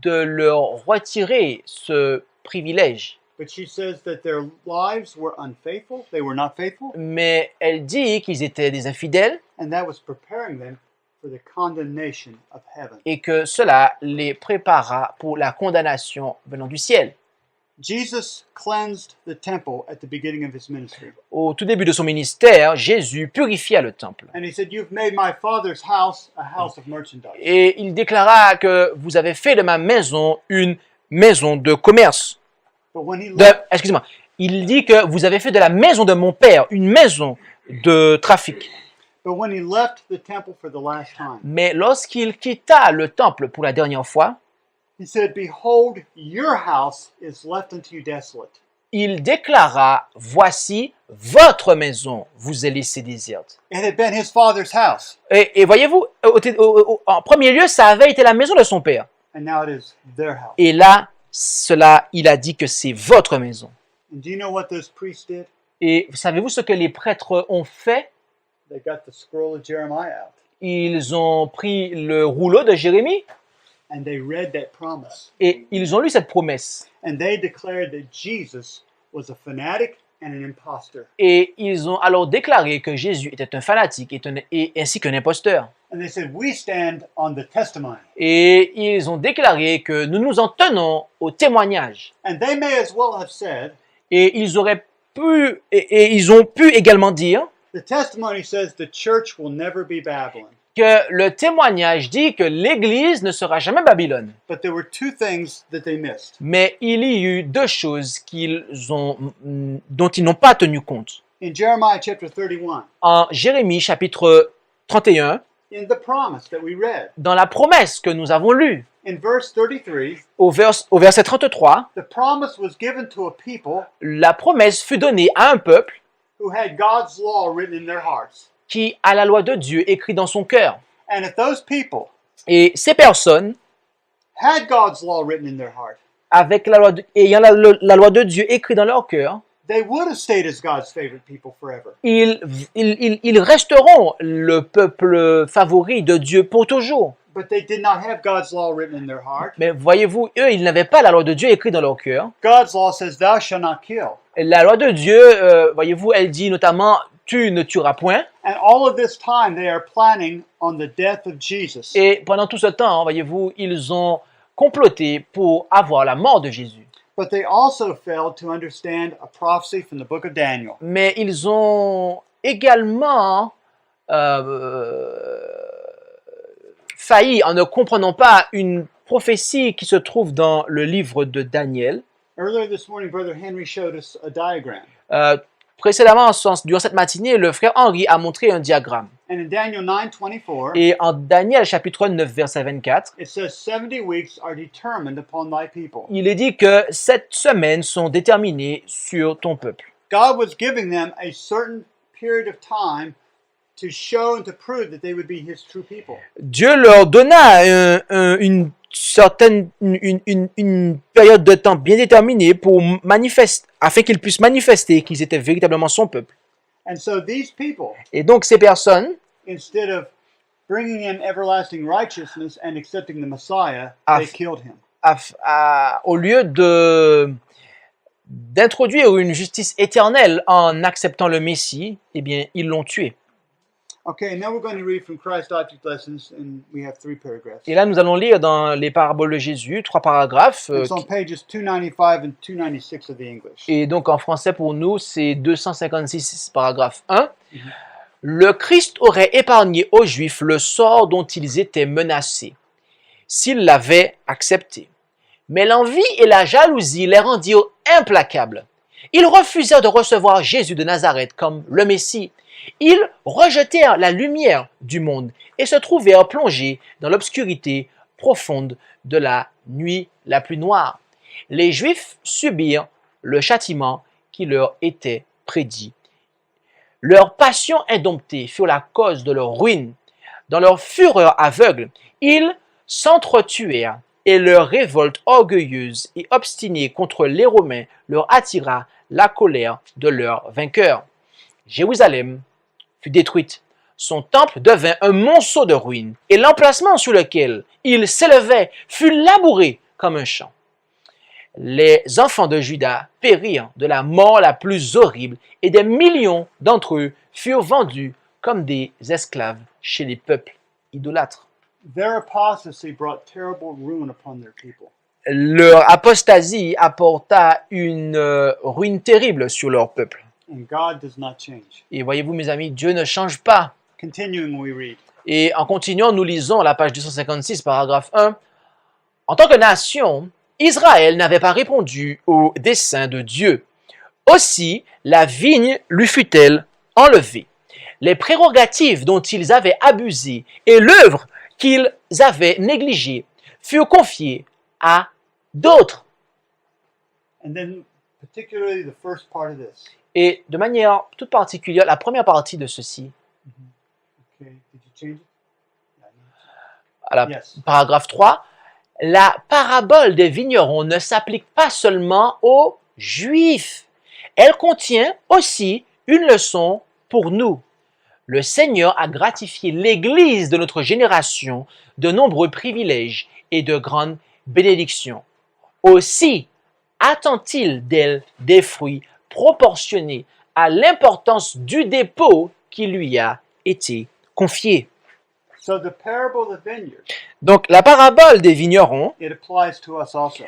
de leur retirer ce privilège. But she says that their lives were unfaithful, they were not faithful, Mais elle dit qu'ils étaient des infidèles and that was preparing them for the condemnation of heaven. et que cela les prépara pour la condamnation venant du ciel. Jesus cleansed the temple at the beginning of his ministry. Au tout début de son ministère, Jésus purifia le temple. And he said, "You've made my Father's house a house of merchandise." Et il déclara que vous avez fait de ma maison une maison de commerce. But when he left, Excusez-moi. Il dit que vous avez fait de la maison de mon père une maison de trafic. the temple for the last time, Mais lorsqu'il quitta le temple pour la dernière fois, he said, "Behold, your house is left unto you desolate." il déclara, voici, votre maison vous est laissée déserte. It had been his father's house, Et voyez-vous, en premier lieu, ça avait été la maison de son père. and now it is their house. Et là, il a dit que c'est votre maison. And do you know what those priests did? Et savez-vous ce que les prêtres ont fait? they got the scroll of Jeremiah out ils ont pris le rouleau de Jérémie and they read that promise. et ils ont lu cette promesse. And they declared that Jesus was a fanatic and an imposter. Et ils ont alors déclaré que Jésus était un fanatique et ainsi qu'un imposteur. And they said, we stand on the testimony. Et ils ont déclaré que nous nous en tenons au témoignage. And they may as well have said, Et ils auraient pu, et ils ont pu également dire the testimony says the church will never be Babylon. que le témoignage dit que l'Église ne sera jamais Babylone. But there were two things that they missed. Mais il y eut deux choses dont ils n'ont pas tenu compte. In Jeremiah chapter 31, En Jérémie chapitre 31, in the promise that we read, dans la promesse que nous avons lue, in verse 33, au verset 33, the promise was given to a people la promesse fut donnée à un peuple who had God's law written in their hearts. qui a la loi de Dieu écrite dans son cœur. And if those people Et ces personnes, had God's law written in their heart, avec ayant la loi de Dieu écrite dans leur cœur, they would have stayed as God's favorite people forever. ils resteront le peuple favori de Dieu pour toujours. But they did not have God's law written in their heart. Mais voyez-vous, eux, ils n'avaient pas la loi de Dieu écrite dans leur cœur. God's law says, thou shalt not kill. La loi de Dieu, voyez-vous, elle dit notamment « tu ne tueras point ». And all of this time, they are planning on the death of Jesus. Et pendant tout ce temps, voyez-vous, ils ont comploté pour avoir la mort de Jésus. But they also failed to understand a prophecy from the book of Daniel. Mais ils ont également failli en ne comprenant pas une prophétie qui se trouve dans le livre de Daniel. Earlier this morning, Brother Henry showed us a diagram. Précédemment, durant cette matinée, le frère Henri a montré un diagramme. And in Daniel 9:24, Et en Daniel chapitre 9, verset 24, it says 70 weeks are determined upon thy people. il est dit que 7 semaines sont déterminées sur ton peuple. God was giving them a certain period of time to show and to prove that they would be his true people. Dieu leur donna une période de temps bien déterminée pour afin qu'ils puissent manifester qu'ils étaient véritablement son peuple. And so these people, Et donc ces personnes, instead of bringing in everlasting righteousness and accepting the Messiah, Ah. they killed him. au lieu d'introduire une justice éternelle en acceptant le Messie, eh bien, ils l'ont tué. Okay, and now we're going to read from Christ Object Lessons, and we have 3 paragraphs. Et là, nous allons lire dans les paraboles de Jésus 3 paragraphes. It's on pages 295 and 296 of the English. Et donc en français pour nous, c'est 256 paragraphe 1. Le Christ aurait épargné aux Juifs le sort dont ils étaient menacés, s'ils l'avaient accepté. Mais l'envie et la jalousie les rendirent implacables. Ils refusèrent de recevoir Jésus de Nazareth comme le Messie. Ils rejetèrent la lumière du monde et se trouvèrent plongés dans l'obscurité profonde de la nuit la plus noire. Les Juifs subirent le châtiment qui leur était prédit. Leurs passions indomptées furent la cause de leur ruine. Dans leur fureur aveugle, ils s'entretuèrent et leur révolte orgueilleuse et obstinée contre les Romains leur attira la colère de leurs vainqueurs. Jérusalem fut détruite. Son temple devint un monceau de ruines et l'emplacement sur lequel il s'élevait fut labouré comme un champ. Les enfants de Juda périrent de la mort la plus horrible et des millions d'entre eux furent vendus comme des esclaves chez les peuples idolâtres. Their apostasy brought terrible ruin upon their people. Leur apostasie apporta une ruine terrible sur leur peuple. And God does not change. Et voyez-vous, mes amis, Dieu ne change pas. Continuing, we read. Et en continuant, nous lisons la page 256, paragraphe 1. En tant que nation, Israël n'avait pas répondu au dessein de Dieu. Aussi, la vigne lui fut-elle enlevée. Les prérogatives dont ils avaient abusé et l'œuvre qu'ils avaient négligée furent confiées à d'autres. And then, particularly the first part of this. Et de manière toute particulière, la première partie de ceci, Okay, did you change it? à la Yes. paragraphe 3, la parabole des vignerons ne s'applique pas seulement aux Juifs. Elle contient aussi une leçon pour nous. Le Seigneur a gratifié l'Église de notre génération de nombreux privilèges et de grandes bénédictions. Aussi attend-il d'elle des fruits proportionnés à l'importance du dépôt qui lui a été confié. So the parable of the vineyard, Donc la parabole des vignerons it applies to us also.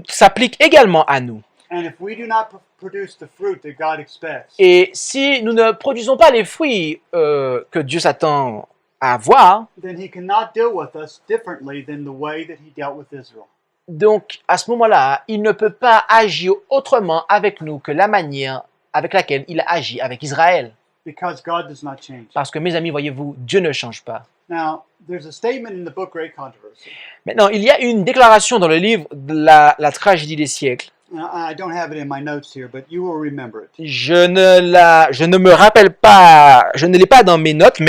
s'applique également à nous. And if we do not produce the fruit that God expects, Et si nous ne produisons pas les fruits que Dieu s'attend à avoir, then he cannot deal with us differently than the way that he dealt with Israel. donc à ce moment-là, il ne peut pas agir autrement avec nous que la manière avec laquelle il a agi avec Israël. Because God does not change. Parce que mes amis, voyez-vous, Dieu ne change pas. Now, there's a statement in the book Great Controversy. Maintenant, il y a une déclaration dans le livre de la tragédie des siècles. Now, I don't have it in my notes here, but you will remember it. Je ne me rappelle pas, je ne l'ai pas dans mes notes,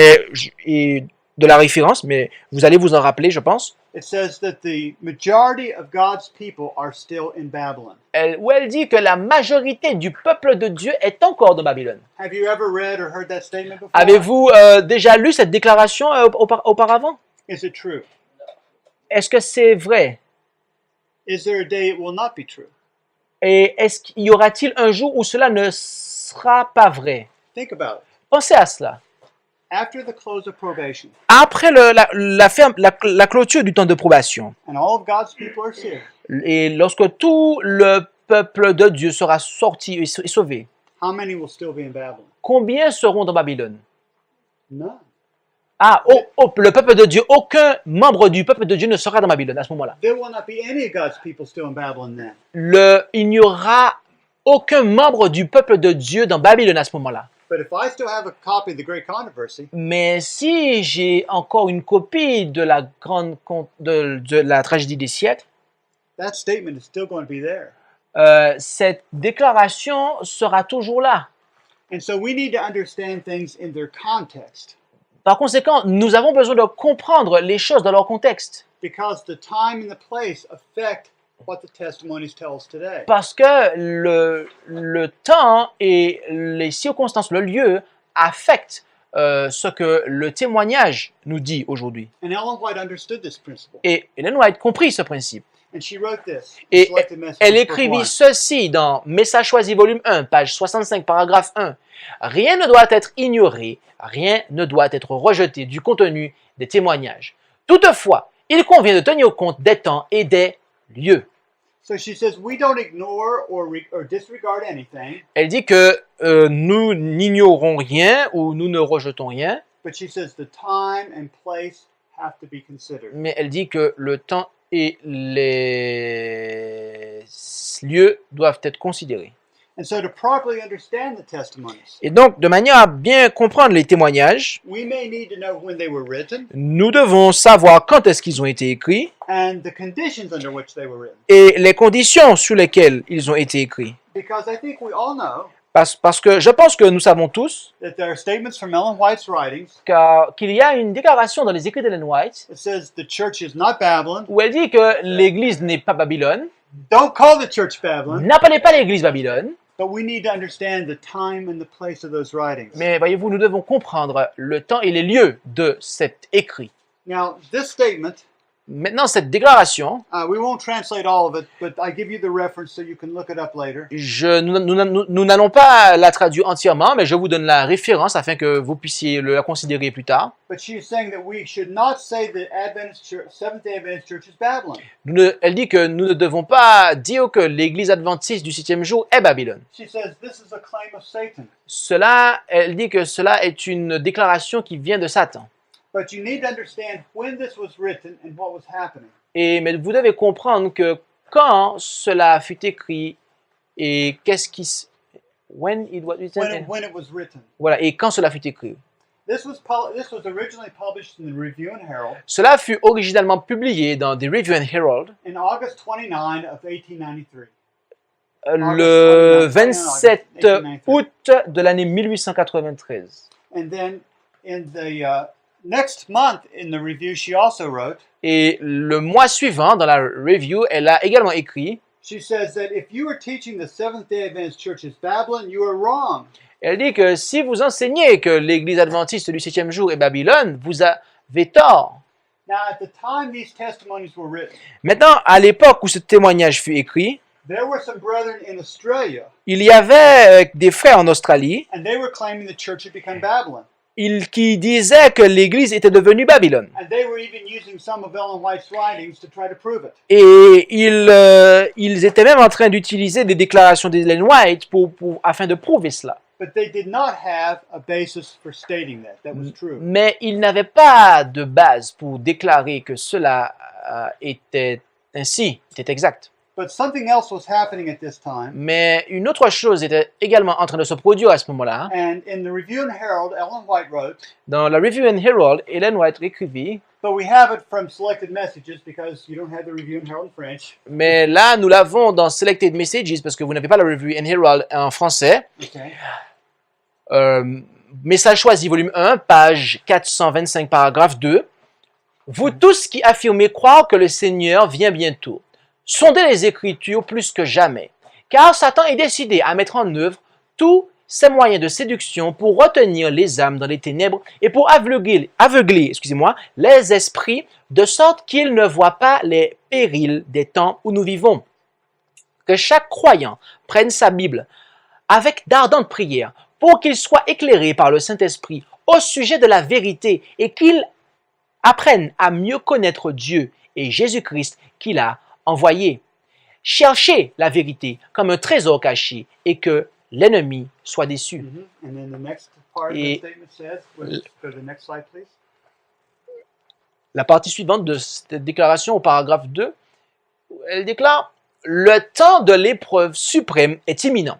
et de la référence, mais vous allez vous en rappeler, je pense. It says that the majority of God's people are still in Babylon. Où elle dit que la majorité du peuple de Dieu est encore dans Babylone. Have you ever read or heard that statement before? Avez-vous déjà lu cette déclaration auparavant? Is it true? Est-ce que c'est vrai? Is there a day it will not be true? Et est-ce qu'il y aura-t-il un jour où cela ne sera pas vrai? Think about it. Pensez à cela. After the close of probation, Après la clôture du temps de probation, and all of God's people are saved, et lorsque tout le peuple de Dieu sera sorti et sauvé, how many will still be in Babylon? combien seront dans Babylone? None. Ah, le peuple de Dieu, aucun membre du peuple de Dieu ne sera dans Babylone à ce moment-là. There will not be any of God's people still in Babylon then. Il n'y aura aucun membre du peuple de Dieu dans Babylone à ce moment-là. But if I still have a copy of the Great Controversy, Mais si j'ai encore une copie de la tragédie des siècles, that statement is still going to be there. cette déclaration sera toujours là. And so we need to understand things in their context, Par conséquent, nous avons besoin de comprendre les choses dans leur contexte. because the time and the place affect what the testimonies tell us today. Parce que le temps et les circonstances, le lieu, affectent ce que le témoignage nous dit aujourd'hui. And Ellen White understood this principle. Et Ellen White comprit ce principe. And she wrote this. Et Selected Messages, elle Book écrivit 1. ceci dans Message choisi, volume 1, page 65, paragraphe 1. Rien ne doit être ignoré, rien ne doit être rejeté du contenu des témoignages. Toutefois, il convient de tenir compte des temps et des lieux. So she says we don't ignore or disregard anything, Elle dit que nous n'ignorons rien ou nous ne rejetons rien, but she says the time and place have to be considered. mais elle dit que le temps et les lieux doivent être considérés. And so to properly understand the testimonies, Et donc, de manière à bien comprendre les témoignages, we may need to know when they were written nous devons savoir quand est-ce qu'ils ont été écrits and the conditions under which they were written. et les conditions sous lesquelles ils ont été écrits. Because I think we all know Parce que je pense que nous savons tous that there are statements from Ellen White's writings qu'il y a une déclaration dans les écrits d'Ellen White that says the church is not Babylon. où elle dit que l'Église n'est pas Babylone. Don't call the church Babylon, N'appelez pas l'Église Babylone. but we need to understand the time and the place of those writings. Mais voyez-vous, nous devons comprendre le temps et les lieux de cet écrit. Now, this statement, Maintenant, cette déclaration, we won't translate all of it, but I give you the reference so you can look it up later. nous n'allons pas la traduire entièrement, mais je vous donne la référence afin que vous puissiez la considérer plus tard. But she's saying that we should not say the Adventist Church, Seventh-day Adventist Church is Babylon. Elle dit que nous ne devons pas dire que l'Église adventiste du 7e jour est Babylone. She says this is a claim of Satan. Elle dit que cela est une déclaration qui vient de Satan. But you need to understand when this was written and what was happening. Mais vous devez comprendre que quand cela fut écrit et qu'est-ce qui when it was written, When it was written. voilà, et quand cela fut écrit. This was originally published in the Review and Herald Cela fut originalement publié dans The Review and Herald in August 29 of 1893. le 27 août de l'année 1893. And then in the next month in the review, she also wrote, Et le mois suivant, dans la review, elle a également écrit, she says that if you are teaching the Seventh-day Adventist Church is Babylon, you are wrong. Elle dit que si vous enseignez que l'église adventiste du 7e jour est Babylone, vous avez tort. Now, at the time these testimonies were written, Maintenant, à l'époque où ce témoignage fut écrit, there were some brethren in Australia, il y avait des frères en Australie and they were claiming the church had become Babylon. qui disaient que l'église était devenue Babylone. And they were even using some of Ellen White's writings to try to prove it. Et ils étaient même en train d'utiliser des déclarations d'Ellen White afin de prouver cela. But they did not have a basis for stating that. That was true. Mais ils n'avaient pas de base pour déclarer que cela était ainsi, était exact. But something else was happening at this time. Mais une autre chose était également en train de se produire à ce moment-là. And in the Review and Herald, Ellen White wrote, Dans la Review and Herald, Ellen White écrivit, but we have it from Selected Messages because you don't have the Review and Herald in French. mais là nous l'avons dans Selected Messages parce que vous n'avez pas la Review and Herald en français. Okay. Message choisi, volume 1, page 425, paragraphe 2. Vous tous qui affirmez croire que le Seigneur vient bientôt, sondez les Écritures plus que jamais, car Satan est décidé à mettre en œuvre tous ses moyens de séduction pour retenir les âmes dans les ténèbres et pour aveugler les esprits, de sorte qu'ils ne voient pas les périls des temps où nous vivons. Que chaque croyant prenne sa Bible avec d'ardentes prières pour qu'il soit éclairé par le Saint-Esprit au sujet de la vérité et qu'il apprenne à mieux connaître Dieu et Jésus-Christ qu'il a envoyé. Cherchez la vérité comme un trésor caché et que l'ennemi soit déçu. Mm-hmm. And then the next part of the statement says, go to the next slide, please. La partie suivante de cette déclaration au paragraphe 2, elle déclare « Le temps de l'épreuve suprême est imminent,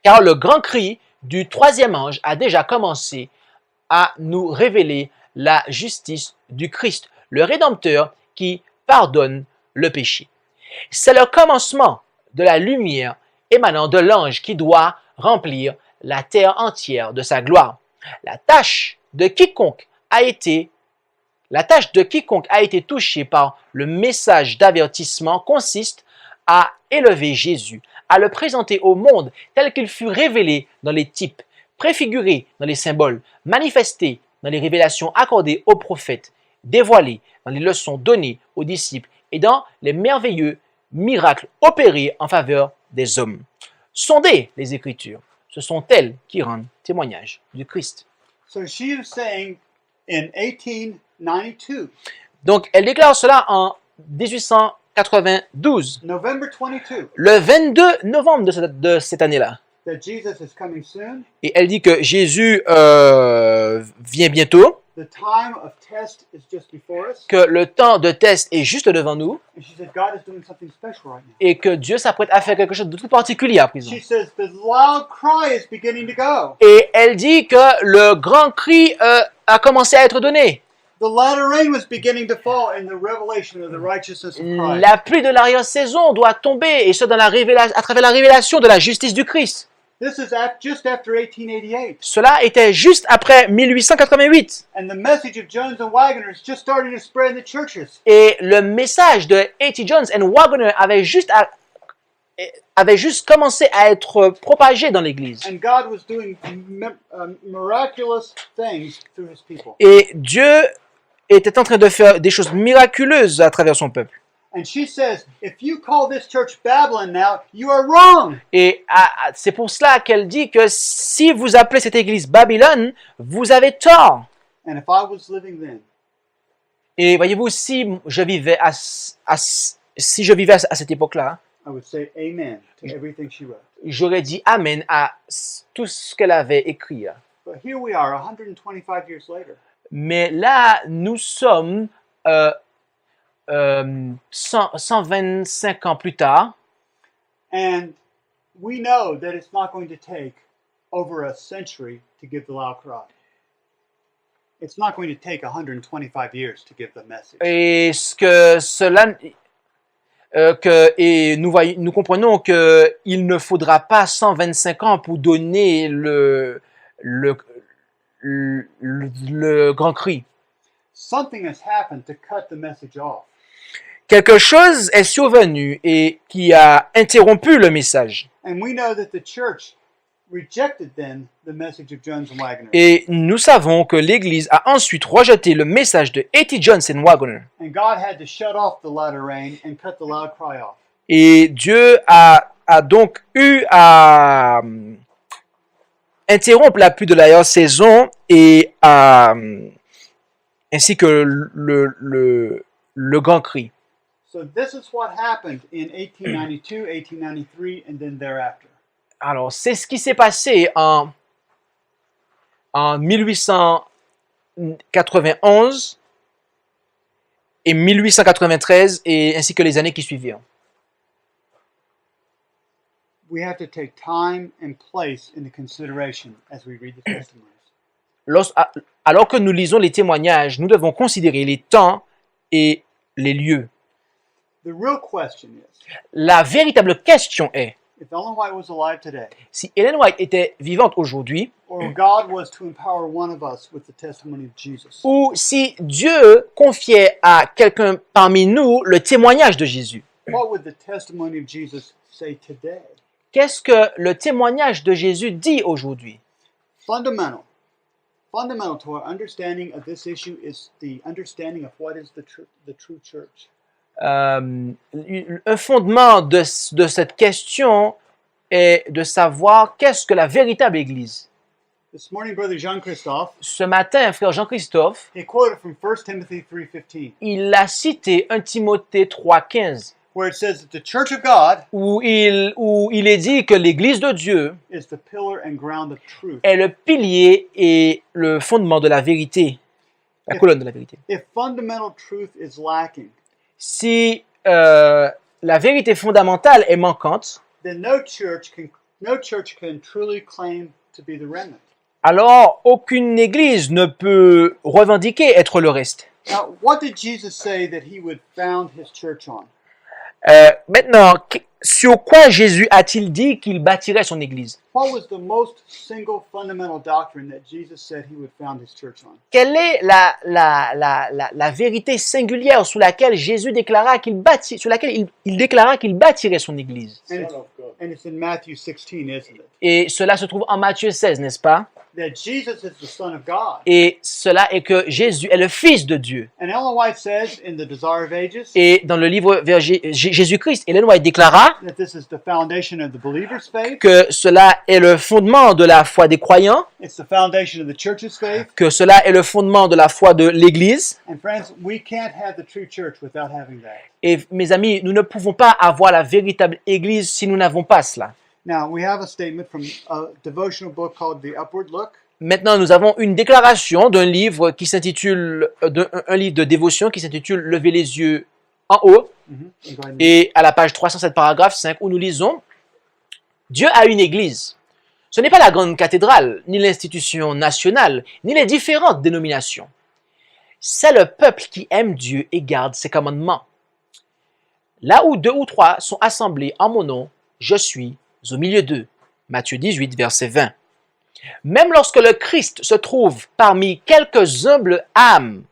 car le grand cri du troisième ange a déjà commencé à nous révéler la justice du Christ, le Rédempteur qui pardonne le péché. C'est le commencement de la lumière émanant de l'ange qui doit remplir la terre entière de sa gloire. La tâche de quiconque a été touché par le message d'avertissement consiste à élever Jésus, à le présenter au monde tel qu'il fut révélé dans les types, préfiguré dans les symboles, manifesté dans les révélations accordées aux prophètes, dévoilé dans les leçons données aux disciples et dans les merveilleux miracles opérés en faveur des hommes. Sondez les Écritures, ce sont elles qui rendent témoignage du Christ. So she was saying in 1892, Donc, elle déclare cela en 1892, November 22, le 22 novembre de cette année-là. that Jesus is coming soon. Et elle dit que Jésus vient bientôt, The time of test is just before us. que le temps de test est juste devant nous And she said, God is doing something special right now. et que Dieu s'apprête à faire quelque chose de tout particulier à présent. She says, the loud cry is beginning to go. Et elle dit que le grand cri a commencé à être donné. The latter rain was beginning to fall in the revelation of the righteousness of Christ. La pluie de l'arrière-saison doit tomber, et ce à travers la révélation de la justice du Christ. This is just after 1888. Cela était juste après 1888. And the message of Jones and Waggoner is just starting to spread in the churches. Et le message de A.T. Jones and Waggoner avait juste commencé à être propagé dans l'Église. And God was doing miraculous things through his people. Et Dieu était en train de faire des choses miraculeuses à travers son peuple. And she says, if you call this church Babylon now, you are wrong. Et c'est pour cela qu'elle dit que si vous appelez cette église Babylone, vous avez tort. And if I was living then, Et voyez-vous, si je vivais à cette époque-là, I would say amen to everything she wrote. j'aurais dit Amen à tout ce qu'elle avait écrit. But here we are, 125 years later. Mais là, nous sommes 125 ans plus tard, And we know that it's not going to take over a century to give the loud cry. It's not going to take 125 years to give the message. et nous comprenons qu'il ne faudra pas 125 ans pour donner le grand cri. Something has happened to cut the message off. Quelque chose est survenu et qui a interrompu le message. And we know that the church rejected then the message of Jones and Wagner. Et nous savons que l'Église a ensuite rejeté le message de A.T. Jones et Wagner. And God had to shut off the latter rain and cut the loud cry off. Et Dieu a donc eu à interrompre la pluie de la saison et ainsi que le grand cri. So this is what happened in 1892, 1893, and then thereafter. Alors, c'est ce qui s'est passé en 1891 et 1893 et ainsi que les années qui suivirent. We have to take time and place into consideration as we read the testimonies. Alors que nous lisons les témoignages, nous devons considérer les temps et les lieux. The real question is, La véritable question est, if Ellen White was alive today, si Ellen White était vivante aujourd'hui, or God was to empower one of us with the testimony of Jesus, ou si Dieu confiait à quelqu'un parmi nous le témoignage de Jésus, what would the testimony of Jesus say today? qu'est-ce que le témoignage de Jésus dit aujourd'hui? Fundamental to our understanding of this issue is the understanding of what is the true church. Un fondement de cette question est de savoir qu'est-ce que la véritable Église. This morning, Brother Jean-Christophe, Ce matin, frère Jean-Christophe, he quoted from 1 Timothy 3:15, il a cité 1 Timothée 3,15, where it says that the church of God où il est dit que l'Église de Dieu is the pillar and ground of truth. est le pilier et le fondement de la vérité, la colonne de la vérité. If fundamental truth is lacking, Si la vérité fondamentale est manquante, then no church can truly claim to be the remnant. alors aucune Église ne peut revendiquer être le reste. Now, what did Jesus say that he would found his church on? Maintenant, sur quoi Jésus a-t-il dit qu'il bâtirait son Église? What was the most single fundamental doctrine that Jesus said he would found his church on? Quelle est la vérité singulière sur laquelle Jésus déclara sur laquelle il déclara qu'il bâtirait son Église? And it's in Matthew 16, isn't it? Et cela se trouve en Matthieu 16, n'est-ce pas? That Jesus is the Son of God. Et cela est que Jésus est le Fils de Dieu. And Ellen White says in The Desire of Ages Et dans le livre vers Jésus-Christ, Ellen White déclara that this is the foundation of the believer's faith. que cela est le fondement de la foi des croyants, It's the foundation of the church's faith. que cela est le fondement de la foi de l'Église. And friends, we can't have the true church without having that. Et mes amis, nous ne pouvons pas avoir la véritable Église si nous n'avons pas cela. Now, we have a statement from a devotional book called The Upward Look. Maintenant, nous avons une déclaration d'un livre qui s'intitule, un livre de dévotion qui s'intitule Levez les yeux en haut. You go ahead and- Et à la page 307, paragraphe 5, où nous lisons Dieu a une église. Ce n'est pas la grande cathédrale, ni l'institution nationale, ni les différentes dénominations. C'est le peuple qui aime Dieu et garde ses commandements. Là où 2 ou 3 sont assemblés en mon nom, je suis au milieu d'eux. Matthieu 18, verset 20. Même lorsque le Christ se trouve parmi quelques humbles âmes,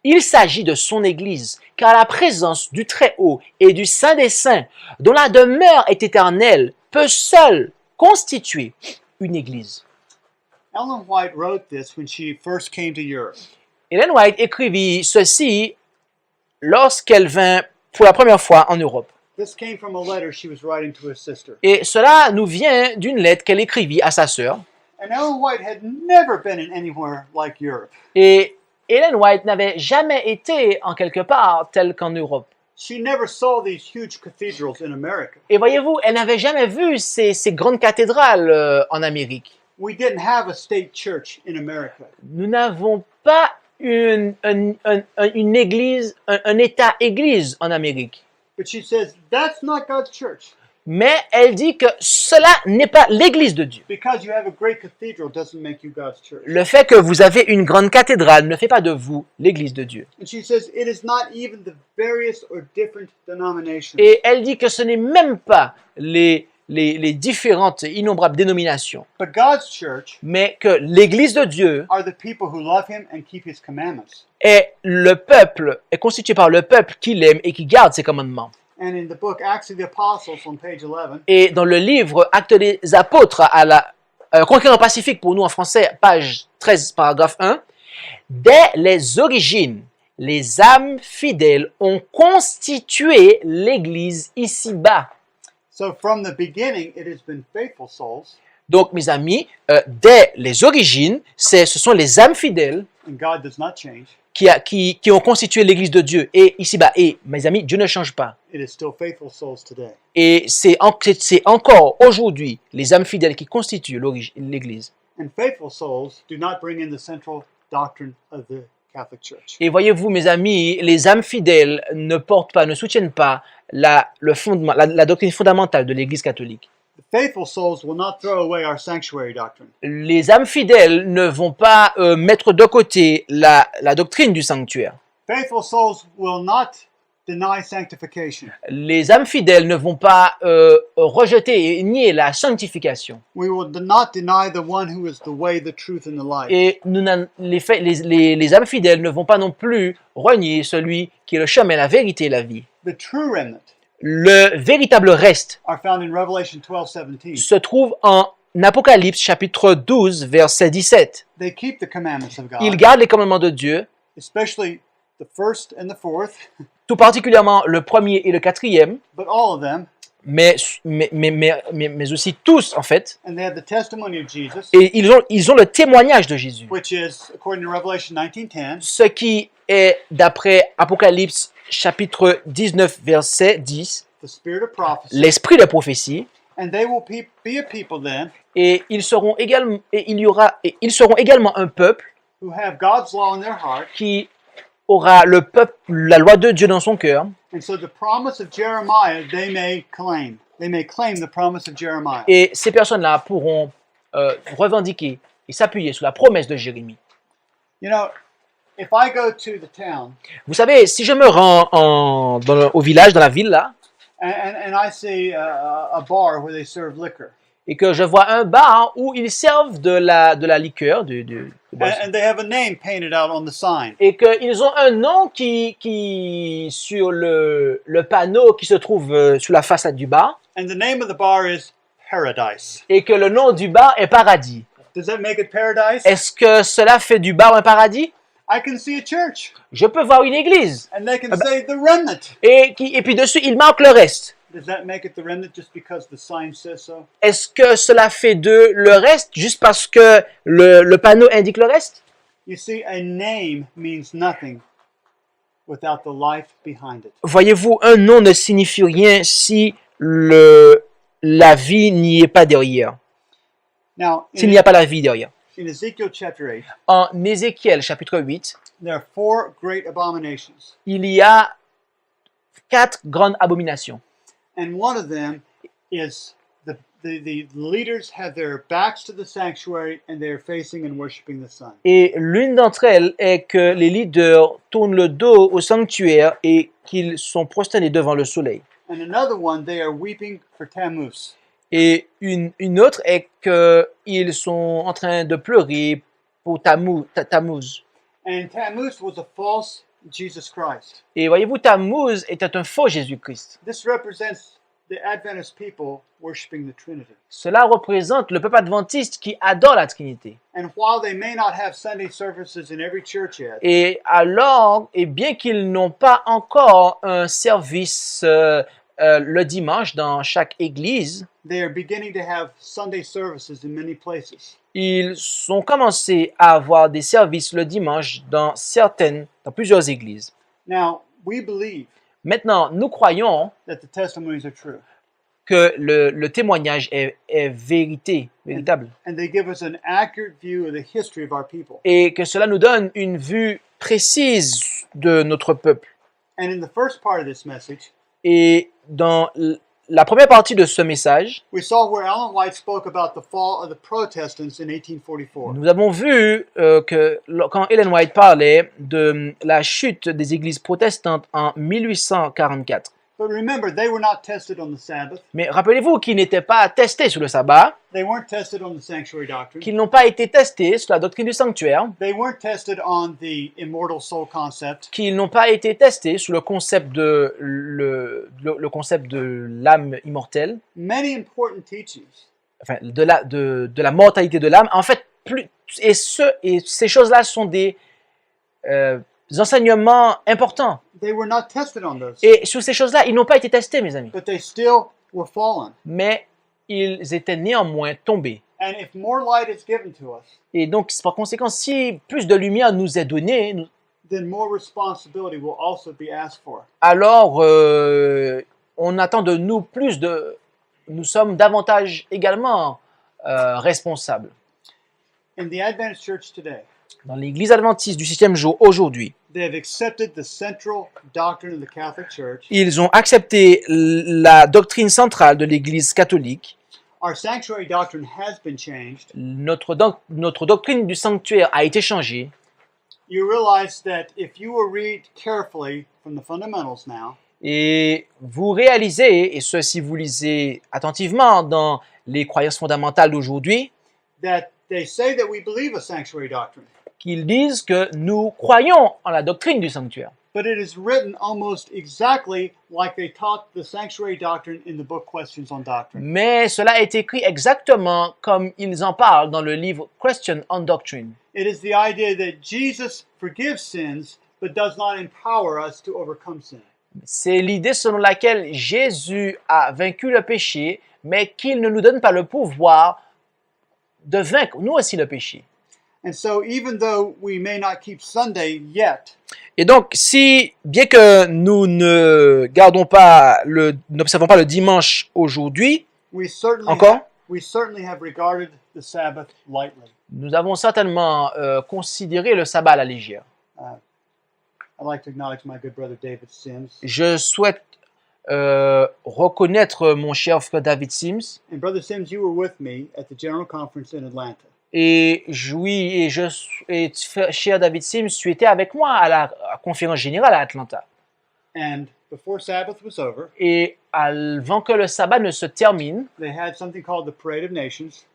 il s'agit de son Église, car la présence du Très-Haut et du Saint des Saints, dont la demeure est éternelle, peut seule constituer une Église. Ellen White wrote this when she first came to Europe. Ellen White écrivit ceci lorsqu'elle vint pour la première fois en Europe. This came from a letter she was writing to her sister. Et cela nous vient d'une lettre qu'elle écrivit à sa sœur. And Ellen White had never been in anywhere like Europe. Et Ellen White n'avait jamais été en quelque part tel qu'en Europe. She never saw these huge cathedrals in America. Et voyez-vous, elle n'avait jamais vu ces grandes cathédrales en Amérique. We didn't have a state church in America. Nous n'avons pas une église, un État-église en Amérique. But she says that's not God's church. Mais elle dit que cela n'est pas l'église de Dieu. Because you have a great cathedral doesn't make you God's church. Le fait que vous avez une grande cathédrale ne fait pas de vous l'église de Dieu. And she says it is not even the various or different denominations. Et elle dit que ce n'est même pas les différentes innombrables dénominations, But God's church mais que l'église de Dieu are the people who love him and keep his commandments. est constituée par le peuple qui l'aime et qui garde ses commandements. And in the book Acts of the Apostles on page 11, Et dans le livre Actes des Apôtres, à la Conquérant Pacifique pour nous en français, page 13, paragraphe 1, dès les origines, les âmes fidèles ont constitué l'Église ici-bas. so from the beginning it has been faithful souls, Donc, mes amis, dès les origines, ce sont les âmes fidèles and God does not change. qui ont constitué l'Église de Dieu. Et ici-bas, et mes amis, Dieu ne change pas. It is still faithful souls today. Et c'est encore aujourd'hui les âmes fidèles qui constituent l'Église. And faithful souls do not bring in the central doctrine of the Catholic Church. Et voyez-vous, mes amis, les âmes fidèles ne soutiennent pas la doctrine fondamentale de l'Église catholique. The faithful souls will not throw away our sanctuary doctrine. Les âmes fidèles ne vont pas mettre de côté la doctrine du sanctuaire. Faithful souls will not deny sanctification. Les âmes fidèles ne vont pas rejeter et nier la sanctification. We will not deny the one who is the way, the truth, and the life. Et les âmes fidèles ne vont pas non plus renier celui qui est le chemin, la vérité et la vie. The true remnant Le véritable reste are found in Revelation 12:17. se trouve en Apocalypse chapitre 12, verset 17. They keep the commandments of God, Ils gardent les commandements de Dieu, especially the first and the fourth, tout particulièrement le premier et le quatrième, but all of them, mais aussi tous en fait. and they have the testimony of Jesus, Et ils ont le témoignage de Jésus. which is, according to Revelation 19:10, Ce qui est d'après Apocalypse chapitre 19, verset 10, the spirit of prophecy, l'esprit de prophétie. and they will be a people then Et ils seront également un peuple who have God's law in their heart. qui aura la loi de Dieu dans son cœur. And so the promise of Jeremiah they may claim. They may claim the promise of Jeremiah. Et ces personnes-là pourront revendiquer et s'appuyer sur la promesse de Jérémie. You know, if I go to the town Vous savez, si je me rends au village, dans la ville là, and I see a bar where they serve liquor, et que je vois un bar où ils servent de la liqueur, de boisson, and they have a name painted out on the sign, et qu'ils ont un nom qui sur le panneau qui se trouve sur la façade du bar, and the name of the bar is Paradise. et que le nom du bar est Paradis. Does that make it Paradise? Est-ce que cela fait du bar un paradis? I can see a church, Je peux voir une église. and they can say the remnant. Et puis dessus, il marque le reste. Does that make it the remnant just because the sign says so? Est-ce que cela fait de le reste juste parce que le panneau indique le reste? You see, a name means nothing without the life behind it. Voyez-vous, un nom ne signifie rien si la vie n'y est pas derrière. Now, S'il n'y a pas la vie derrière. in Ezekiel chapter 8, En Ézéchiel chapitre 8, there are 4 great abominations. il y a 4 grandes abominations. And one of them is the leaders have their backs to the sanctuary and they're facing and worshiping the sun. Et l'une d'entre elles est que les leaders tournent le dos au sanctuaire et qu'ils sont prosternés devant le soleil. And another one, they are weeping for Tammuz. Et une autre est qu'ils sont en train de pleurer pour Tammuz. And Tammuz was a false Jesus Christ. Et voyez-vous, Tammuz était un faux Jésus-Christ. This represents the Adventist people worshiping the Trinity. Cela représente le peuple adventiste qui adore la Trinité. And while they may not have Sunday services in every church yet, Et alors, et bien qu'ils n'ont pas encore un service le dimanche dans chaque église, they are beginning to have Sunday services in many places. ils ont commencé à avoir des services le dimanche dans plusieurs églises. Now, we believe Maintenant, nous croyons that the testimonies are true. que le témoignage est véritable And they give us an accurate view of the history of our people. et que cela nous donne une vue précise de notre peuple. And in the first part of this message, Et dans la première partie de ce message, we saw where Ellen White spoke about the fall of the Protestants in 1844. nous avons vu que quand Ellen White parlait de la chute des églises protestantes en 1844, But remember, they were not tested on the Sabbath. Mais rappelez-vous qu'ils n'étaient pas testés sur le sabbat, They weren't tested on the sanctuary doctrine. qu'ils n'ont pas été testés sur la doctrine du sanctuaire, They weren't tested on the immortal soul concept. qu'ils n'ont pas été testés sur le concept de le concept de l'âme immortelle, Many important teachings enfin de la mortalité de l'âme. En fait, et ces choses-là sont des enseignements importants. they were not tested on those, Et sur ces choses-là, ils n'ont pas été testés, mes amis. but they still were fallen. Mais ils étaient néanmoins tombés. And if more light is given to us, Et donc, par conséquent, si plus de lumière nous est donnée, then more responsibility will also be asked for. alors on attend de nous plus de... Nous sommes davantage également responsables. In the Adventist Church today, Dans l'Église adventiste du 6e jour, aujourd'hui, they have accepted the central doctrine of the Catholic Church. ils ont accepté la doctrine centrale de l'Église catholique. Our sanctuary doctrine has been changed. Notre doctrine du sanctuaire a été changée. You realize that if you will read carefully from the fundamentals now, Et vous réalisez, et ce si vous lisez attentivement dans les croyances fondamentales d'aujourd'hui, that they say that we believe a sanctuary doctrine, qu'ils disent que nous croyons en la doctrine du sanctuaire. but it is written almost exactly like they taught the sanctuary doctrine in the book Questions on Doctrine. Mais cela est écrit exactement comme ils en parlent dans le livre Question on Doctrine. It is the idea that Jesus forgives sins, but does not empower us to overcome sin. C'est l'idée selon laquelle Jésus a vaincu le péché, mais qu'il ne nous donne pas le pouvoir de vaincre nous aussi le péché. And so, even though we may not keep Sunday yet, Et donc, si, bien que nous ne gardons pas n'observons pas le dimanche aujourd'hui, we certainly encore, have regarded the Sabbath lightly. nous avons certainement considéré le sabbat à la légère. I'd like to acknowledge my good brother David Sims. Je souhaite reconnaître mon cher frère David Sims. And Brother Sims, you were with me at the General Conference in Atlanta. Et cher David Sims, tu étais avec moi à la conférence générale à Atlanta. And before Sabbath was over, Et avant que le sabbat ne se termine, they had something called the Parade of Nations.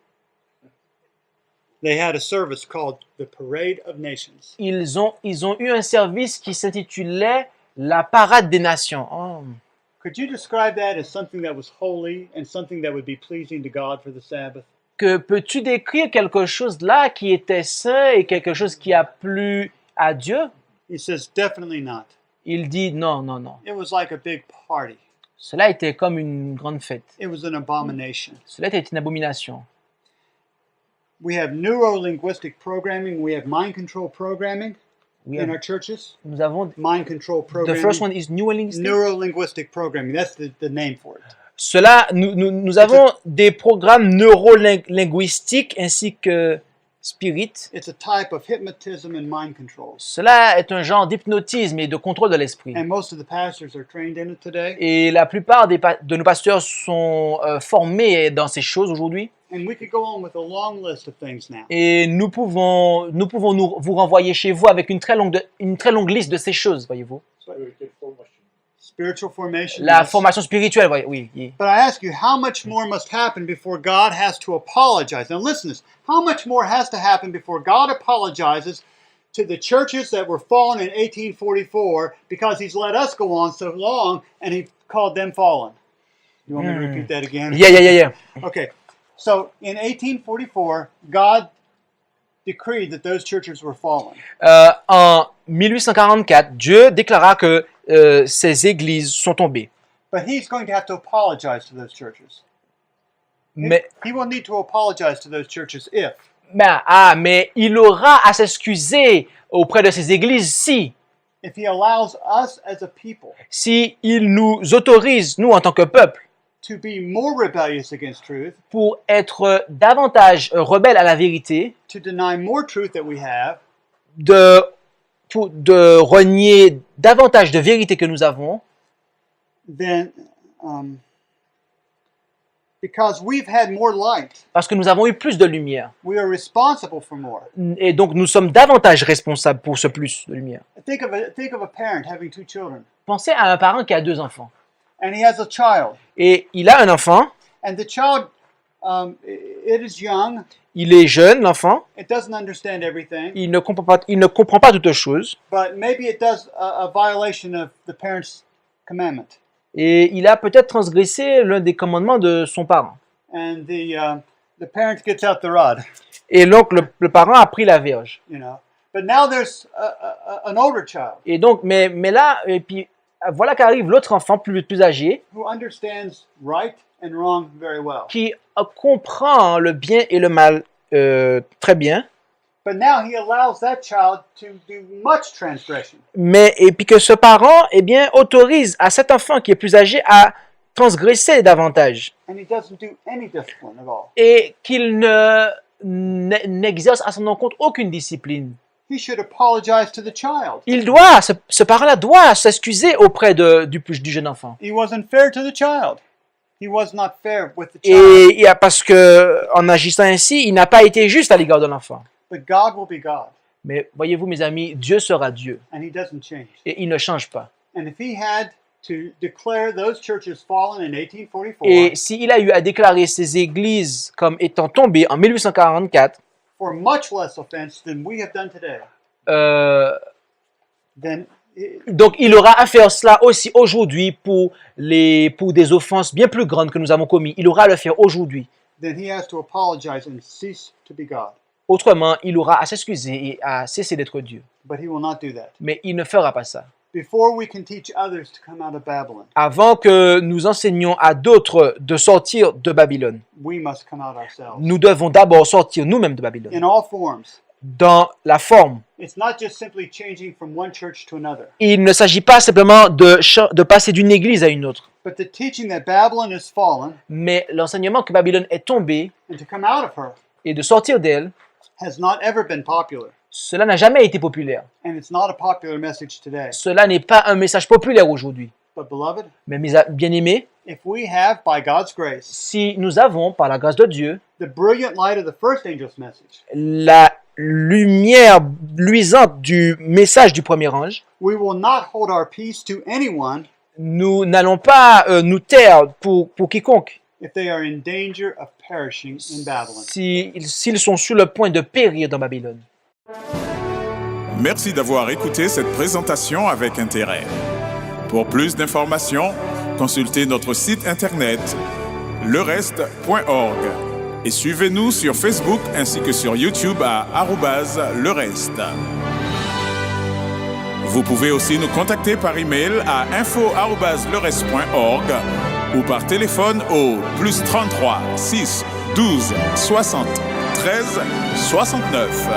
They had a service called the Parade of Nations. ils ont eu un service qui s'intitulait la Parade des Nations. Oh. Could you describe that as something that was holy and something that would be pleasing to God for the Sabbath? Que peux-tu décrire quelque chose là qui était saint et quelque chose qui a plu à Dieu? He says, definitely not. Il dit non, non, non. It was like a big party. Cela était comme une grande fête. It was an abomination. Cela était une abomination. We have neuro-linguistic programming. We have mind control programming in our churches. Nous avons Mind control the programming. first one is neurolinguistic. Neuro-linguistic programming. That's the name for it. Cela, nous avons des programmes neurolinguistiques ainsi que spirit. It's a type of hypnotism and mind control. Cela est un genre d'hypnotisme et de contrôle de l'esprit. And most of the pastors are trained in it today. Et la plupart de nos pasteurs sont formés dans ces choses aujourd'hui. And we could go on with a long list of things now. Et nous pouvons vous renvoyer chez vous avec une très longue liste de ces choses, voyez-vous. Spiritual formation. La yes. formation spirituelle, oui. But I ask you, how much more must happen before God has to apologize? Now listen to this. How much more has to happen before God apologizes to the churches that were fallen in 1844 because he's let us go on so long and he called them fallen? You want me to repeat that again? Yeah. Okay. So in 1844, God decreed that those churches were fallen. En 1844, Dieu déclara que ces églises sont tombées. But he's going to have to apologize to those churches. Mais, He will need to apologize to those churches if mais il aura à s'excuser auprès de ces églises he allows us as a people si il nous autorise, nous en tant que peuple, to be more rebellious against truth, pour être davantage rebelles à la vérité, to deny more truth that we have, de renier davantage de vérité que nous avons, then because we've had more light, parce que nous avons eu plus de lumière. we are responsible for more. Et donc nous sommes davantage responsables pour ce plus de lumière. Think of a parent having two children. Pensez à un parent qui a 2 enfants. and he has a child. Et il a un enfant, And the child, it is young. il est jeune, l'enfant, It doesn't understand everything. il ne comprend pas toutes choses, But maybe it does a violation of the parent's commandment. et il a peut-être transgressé l'un des commandements de son parent. And the parent gets out the rod, Et donc, le parent a pris la verge. you know. But now there's an older child Et donc, mais là, et puis, voilà qu'arrive l'autre enfant plus âgé, who understands right and wrong very well. qui comprend le bien et le mal très bien, But now he allows that child to do much transgression. et puis que ce parent, eh bien, autorise à cet enfant qui est plus âgé à transgresser davantage, And he doesn't do any discipline at all. et qu'il n'exerce à son encontre aucune discipline. He should apologize to the child. Ce parent-là doit s'excuser auprès du jeune enfant. He wasn't fair to the child. He was not fair with the child. Et parce que, en agissant ainsi, il n'a pas été juste à l'égard de l'enfant. But God will be God, Mais voyez-vous, mes amis, Dieu sera Dieu, and he doesn't change. et il ne change pas. And if he had to declare those churches fallen in 1844 Et s'il a eu à déclarer ces églises comme étant tombées en 1844, for much less offense than we have done today, then donc il aura à faire cela aussi aujourd'hui pour des offenses bien plus grandes que nous avons commises. Il aura à le faire aujourd'hui. he has to apologize and cease to be God. Autrement, il aura à s'excuser et à cesser d'être Dieu. But he will not do that. Mais il ne fera pas ça. Before we can teach others to come out of Babylon, Avant que nous enseignions à d'autres de sortir de Babylone, we must come out ourselves. nous devons d'abord sortir nous-mêmes de Babylone. In all forms. Dans la forme. It's not just simply changing from one church to another, Il ne s'agit pas simplement de passer d'une église à une autre, but the teaching that Babylon is fallen mais l'enseignement que Babylone est tombée and to come out of her et de sortir d'elle, has not ever been popular. cela n'a jamais été populaire. And it's not a popular message today. Cela n'est pas un message populaire aujourd'hui. But beloved, Mais mes bien-aimés, if we have, by God's grace, si nous avons, par la grâce de Dieu, the brilliant light of the first angel's message, la lumière luisante du message du premier ange, we will not hold our peace to anyone nous n'allons pas nous taire pour quiconque if they are in danger of perishing in Babylon. s'ils sont sur le point de périr dans Babylone. Merci d'avoir écouté cette présentation avec intérêt. Pour plus d'informations, consultez notre site internet lereste.org et suivez-nous sur Facebook ainsi que sur YouTube à @lereste. Vous pouvez aussi nous contacter par email à info@lereste.org ou par téléphone au +33 6 12 60 13 69.